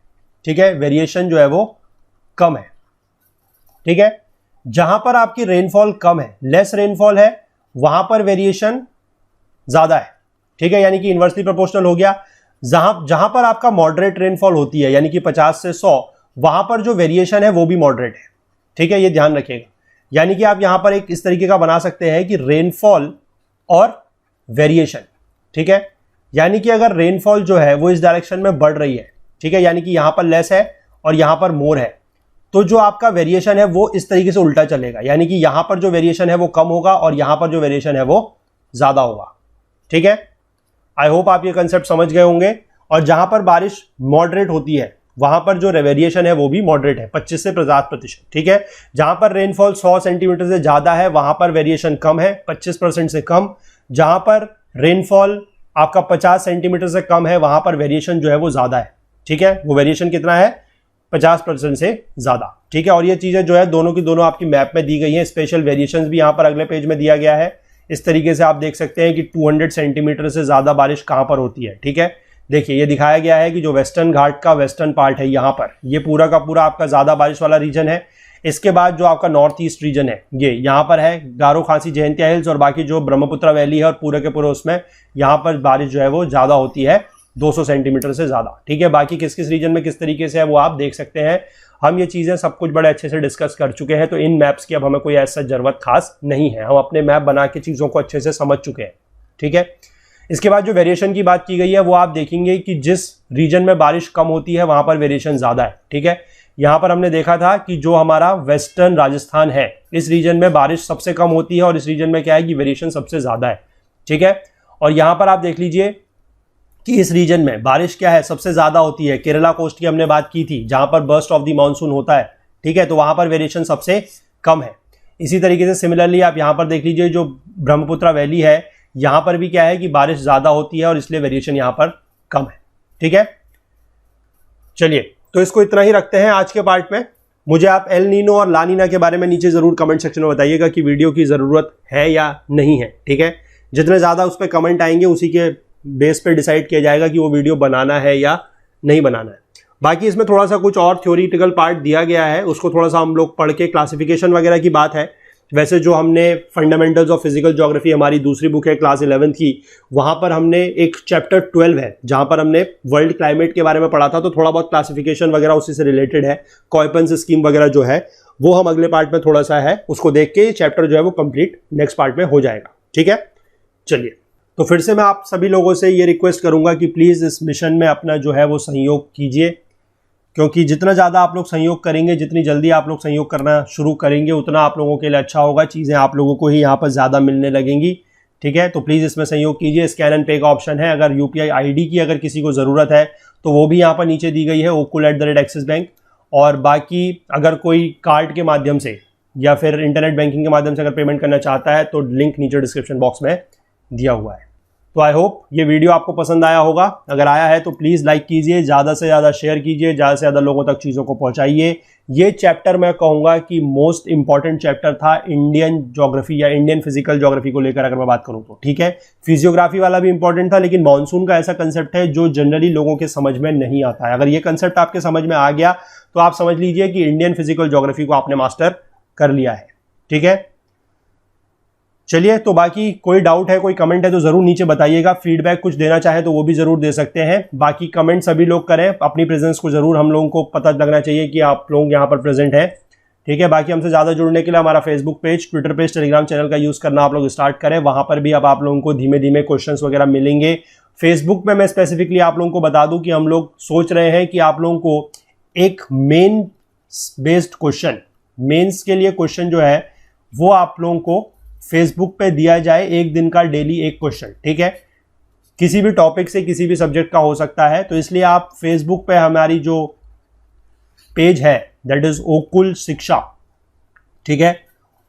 ठीक है, वेरिएशन जो है वो कम है, ठीक है। जहां पर आपकी रेनफॉल कम है, लेस रेनफॉल है, वहां पर वेरिएशन ज्यादा है, ठीक है, यानी कि इनवर्सली प्रोपोर्शनल हो गया। जहां पर आपका मॉडरेट रेनफॉल होती है यानी कि 50 से 100, वहां पर जो वेरिएशन है वो भी मॉडरेट है, ठीक है, ये ध्यान रखिएगा। यानी कि आप यहां पर एक इस तरीके का बना सकते हैं कि रेनफॉल और वेरिएशन, ठीक है, यानी कि अगर रेनफॉल जो है वो इस डायरेक्शन में बढ़ रही है, ठीक है, यानी कि यहां पर लेस है और यहां पर मोर है, तो जो आपका वेरिएशन है वो इस तरीके से उल्टा चलेगा, यानी कि यहां पर जो वेरिएशन है वो कम होगा और यहां पर जो वेरिएशन है वो ज्यादा होगा, ठीक है। आई होप आप ये कंसेप्ट समझ गए होंगे। और जहां पर बारिश मॉडरेट होती है वहां पर जो वेरिएशन है वो भी मॉडरेट है, 25 से 50%, ठीक है। जहां पर रेनफॉल 100 सेंटीमीटर से ज्यादा है वहां पर वेरिएशन कम है, 25% से कम। जहां पर रेनफॉल आपका 50 सेंटीमीटर से कम है वहां पर वेरिएशन जो है वो ज्यादा है, ठीक है। वो वेरिएशन कितना है, 50% से ज्यादा, ठीक है। और ये चीजें जो है दोनों की दोनों आपकी मैप में दी गई हैं। स्पेशल वेरिएशंस भी यहां पर अगले पेज में दिया गया है। इस तरीके से आप देख सकते हैं कि 200 सेंटीमीटर से ज्यादा बारिश कहां पर होती है, ठीक है। देखिए ये दिखाया गया है कि जो वेस्टर्न घाट का वेस्टर्न पार्ट है यहाँ पर, ये पूरा का पूरा आपका ज़्यादा बारिश वाला रीजन है। इसके बाद जो आपका नॉर्थ ईस्ट रीजन है ये यहाँ पर है गारो खासी जयंतिया हिल्स, और बाकी जो ब्रह्मपुत्र वैली है और पूरे के पूरे उसमें यहाँ पर बारिश जो है वो ज़्यादा होती है, 200 सेंटीमीटर से ज़्यादा। ठीक है, बाकी किस किस रीजन में किस तरीके से है वो आप देख सकते हैं। हम ये चीज़ें सब कुछ बड़े अच्छे से डिस्कस कर चुके हैं, तो इन मैप्स की अब हमें कोई ऐसा ज़रूरत खास नहीं है, हम अपने मैप बना के चीज़ों को अच्छे से समझ चुके हैं। ठीक है, इसके बाद जो वेरिएशन की बात की गई है वो आप देखेंगे कि जिस रीजन में बारिश कम होती है वहाँ पर वेरिएशन ज़्यादा है। ठीक है, यहाँ पर हमने देखा था कि जो हमारा वेस्टर्न राजस्थान है इस रीजन में बारिश सबसे कम होती है और इस रीजन में क्या है कि वेरिएशन सबसे ज़्यादा है। ठीक है, और यहाँ पर आप देख लीजिए कि इस रीजन में बारिश क्या है सबसे ज़्यादा होती है, केरला कोस्ट की हमने बात की थी जहाँ पर बर्स्ट ऑफ द मानसून होता है। ठीक है, तो वहाँ पर वेरिएशन सबसे कम है। इसी तरीके से सिमिलरली आप यहाँ पर देख लीजिए जो ब्रह्मपुत्र वैली है यहाँ पर भी क्या है कि बारिश ज़्यादा होती है और इसलिए वेरिएशन यहाँ पर कम है। ठीक है, चलिए तो इसको इतना ही रखते हैं आज के पार्ट में। मुझे आप एल नीनो और ला नीना के बारे में नीचे ज़रूर कमेंट सेक्शन में बताइएगा कि वीडियो की ज़रूरत है या नहीं है। ठीक है, जितने ज़्यादा उस पर कमेंट आएंगे उसी के बेस पे डिसाइड किया जाएगा कि वो वीडियो बनाना है या नहीं बनाना है। बाकी इसमें थोड़ा सा कुछ और थ्योरिटिकल पार्ट दिया गया है, उसको थोड़ा सा हम लोग पढ़ के, क्लासिफिकेशन वगैरह की बात है। वैसे जो हमने फंडामेंटल्स ऑफ फिजिकल ज्योग्राफी हमारी दूसरी बुक है क्लास 11th की, वहाँ पर हमने एक चैप्टर 12 है जहाँ पर हमने वर्ल्ड क्लाइमेट के बारे में पढ़ा था, तो थोड़ा बहुत क्लासिफिकेशन वगैरह उसी से रिलेटेड है। कॉयपन्स स्कीम वगैरह जो है वो हम अगले पार्ट में थोड़ा सा है, उसको देख के चैप्टर जो है वो कंप्लीट नेक्स्ट पार्ट में हो जाएगा। ठीक है, चलिए तो फिर से मैं आप सभी लोगों से ये रिक्वेस्ट करूंगा कि प्लीज़ इस मिशन में अपना जो है वो सहयोग कीजिए, क्योंकि जितना ज़्यादा आप लोग सहयोग करेंगे, जितनी जल्दी आप लोग सहयोग करना शुरू करेंगे उतना आप लोगों के लिए अच्छा होगा, चीज़ें आप लोगों को ही यहाँ पर ज़्यादा मिलने लगेंगी। ठीक है, तो प्लीज़ इसमें सहयोग कीजिए। स्कैन एंड पे का ऑप्शन है, अगर UPI ID की अगर किसी को ज़रूरत है तो वो भी यहाँ पर नीचे दी गई है, okul@axis बैंक। और बाकी अगर कोई कार्ड के माध्यम से या फिर इंटरनेट बैंकिंग के माध्यम से अगर पेमेंट करना चाहता है तो लिंक नीचे डिस्क्रिप्शन बॉक्स में दिया हुआ है। तो आई होप ये वीडियो आपको पसंद आया होगा। अगर आया है तो प्लीज़ लाइक कीजिए, ज़्यादा से ज़्यादा शेयर कीजिए, ज़्यादा से ज़्यादा लोगों तक चीज़ों को पहुंचाइए। ये चैप्टर मैं कहूँगा कि मोस्ट इंपॉर्टेंट चैप्टर था इंडियन ज्योग्राफी या इंडियन फिजिकल ज्योग्राफी को लेकर अगर मैं बात करूँ तो। ठीक है, फिजियोग्राफी वाला भी इंपॉर्टेंट था, लेकिन मानसून का ऐसा कंसेप्ट है जो जनरली लोगों के समझ में नहीं आता है। अगर ये कंसेप्ट आपके समझ में आ गया तो आप समझ लीजिए कि इंडियन फिजिकल ज्योग्राफी को आपने मास्टर कर लिया है। ठीक है, चलिए तो बाकी कोई डाउट है, कोई कमेंट है तो ज़रूर नीचे बताइएगा। फीडबैक कुछ देना चाहे तो वो भी ज़रूर दे सकते हैं। बाकी कमेंट सभी लोग करें, अपनी प्रेजेंस को ज़रूर हम लोगों को पता लगना चाहिए कि आप लोग यहाँ पर प्रेजेंट हैं। ठीक है, बाकी हमसे ज़्यादा जुड़ने के लिए हमारा Facebook page, Twitter page, Telegram channel का यूज़ करना आप लोग स्टार्ट करें। वहाँ पर भी अब आप लोगों को धीमे धीमे क्वेश्चंस वगैरह मिलेंगे। फेसबुक में मैं स्पेसिफिकली आप लोगों को बता दूँ कि हम लोग सोच रहे हैं कि आप लोगों को एक मेन बेस्ड क्वेश्चन, मेंस के लिए क्वेश्चन जो है वो आप लोगों को फेसबुक पे दिया जाए, एक दिन का डेली एक क्वेश्चन। ठीक है, किसी भी टॉपिक से किसी भी सब्जेक्ट का हो सकता है, तो इसलिए आप फेसबुक पे हमारी जो पेज है दैट इज ओकुल शिक्षा। ठीक है,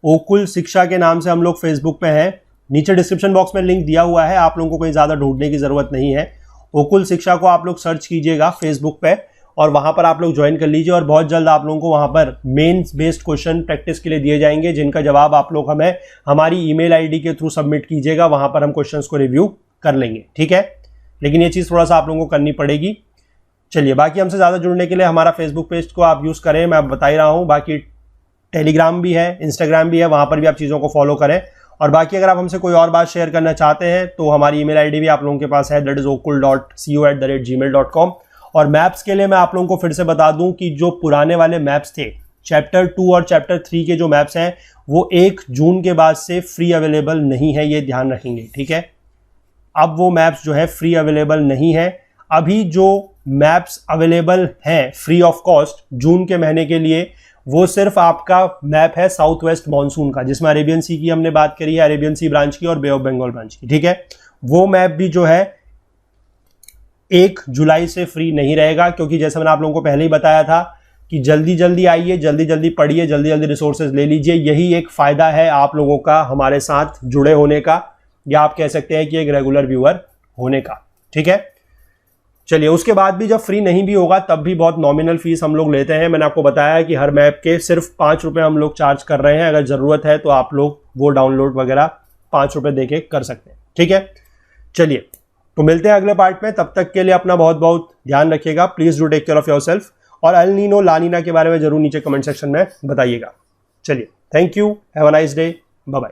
ओकुल शिक्षा के नाम से हम लोग फेसबुक पे हैं। नीचे डिस्क्रिप्शन बॉक्स में लिंक दिया हुआ है, आप लोगों को कोई ज़्यादा ढूंढने की ज़रूरत नहीं है। ओकुल शिक्षा को आप लोग सर्च कीजिएगा फेसबुक पे और वहाँ पर आप लोग ज्वाइन कर लीजिए, और बहुत जल्द आप लोगों को वहाँ पर मेंस बेस्ड क्वेश्चन प्रैक्टिस के लिए दिए जाएंगे, जिनका जवाब आप लोग हमें हमारी ईमेल आईडी के थ्रू सबमिट कीजिएगा। वहाँ पर हम क्वेश्चंस को रिव्यू कर लेंगे। ठीक है, लेकिन ये चीज़ थोड़ा सा आप लोगों को करनी पड़ेगी। चलिए, बाकी हमसे ज़्यादा जुड़ने के लिए हमारा फेसबुक पेज को आप यूज़ करें, मैं बता ही रहा हूँ। बाकी टेलीग्राम भी है, इंस्टाग्राम भी है, वहाँ पर भी आप चीज़ों को फॉलो करें। और बाकी अगर आप हमसे कोई और बात शेयर करना चाहते हैं तो हमारी ईमेल आईडी भी आप लोगों के पास है, दैट इज okul.co@gmail.com। और मैप्स के लिए मैं आप लोगों को फिर से बता दूं कि जो पुराने वाले मैप्स थे, चैप्टर 2 और चैप्टर 3 के जो मैप्स हैं वो 1 जून के बाद से फ्री अवेलेबल नहीं है, ये ध्यान रखेंगे। ठीक है, अब वो मैप्स जो है फ्री अवेलेबल नहीं है। अभी जो मैप्स अवेलेबल हैं फ्री ऑफ कॉस्ट जून के महीने के लिए, वो सिर्फ आपका मैप है साउथ वेस्ट मानसून का, जिसमें अरेबियन सी की हमने बात करी है, अरेबियन सी ब्रांच की और बे ऑफ बंगाल ब्रांच की। ठीक है, वो मैप भी जो है 1 जुलाई से फ्री नहीं रहेगा, क्योंकि जैसे मैंने आप लोगों को पहले ही बताया था कि जल्दी जल्दी आइए, जल्दी जल्दी पढ़िए, जल्दी जल्दी रिसोर्सेज ले लीजिए। यही एक फ़ायदा है आप लोगों का हमारे साथ जुड़े होने का, या आप कह सकते हैं कि एक रेगुलर व्यूअर होने का। ठीक है, चलिए उसके बाद भी जब फ्री नहीं भी होगा तब भी बहुत नॉमिनल फीस हम लोग लेते हैं। मैंने आपको बताया कि हर मैप के सिर्फ 5 रुपये हम लोग चार्ज कर रहे हैं। अगर ज़रूरत है तो आप लोग वो डाउनलोड वगैरह 5 रुपये दे के कर सकते हैं। ठीक है, चलिए तो मिलते हैं अगले पार्ट में, तब तक के लिए अपना बहुत बहुत ध्यान रखिएगा। Please do take care of yourself, और एल नीनो ला नीना के बारे में जरूर नीचे कमेंट सेक्शन में बताइएगा। चलिए, thank you, have a nice day, bye bye.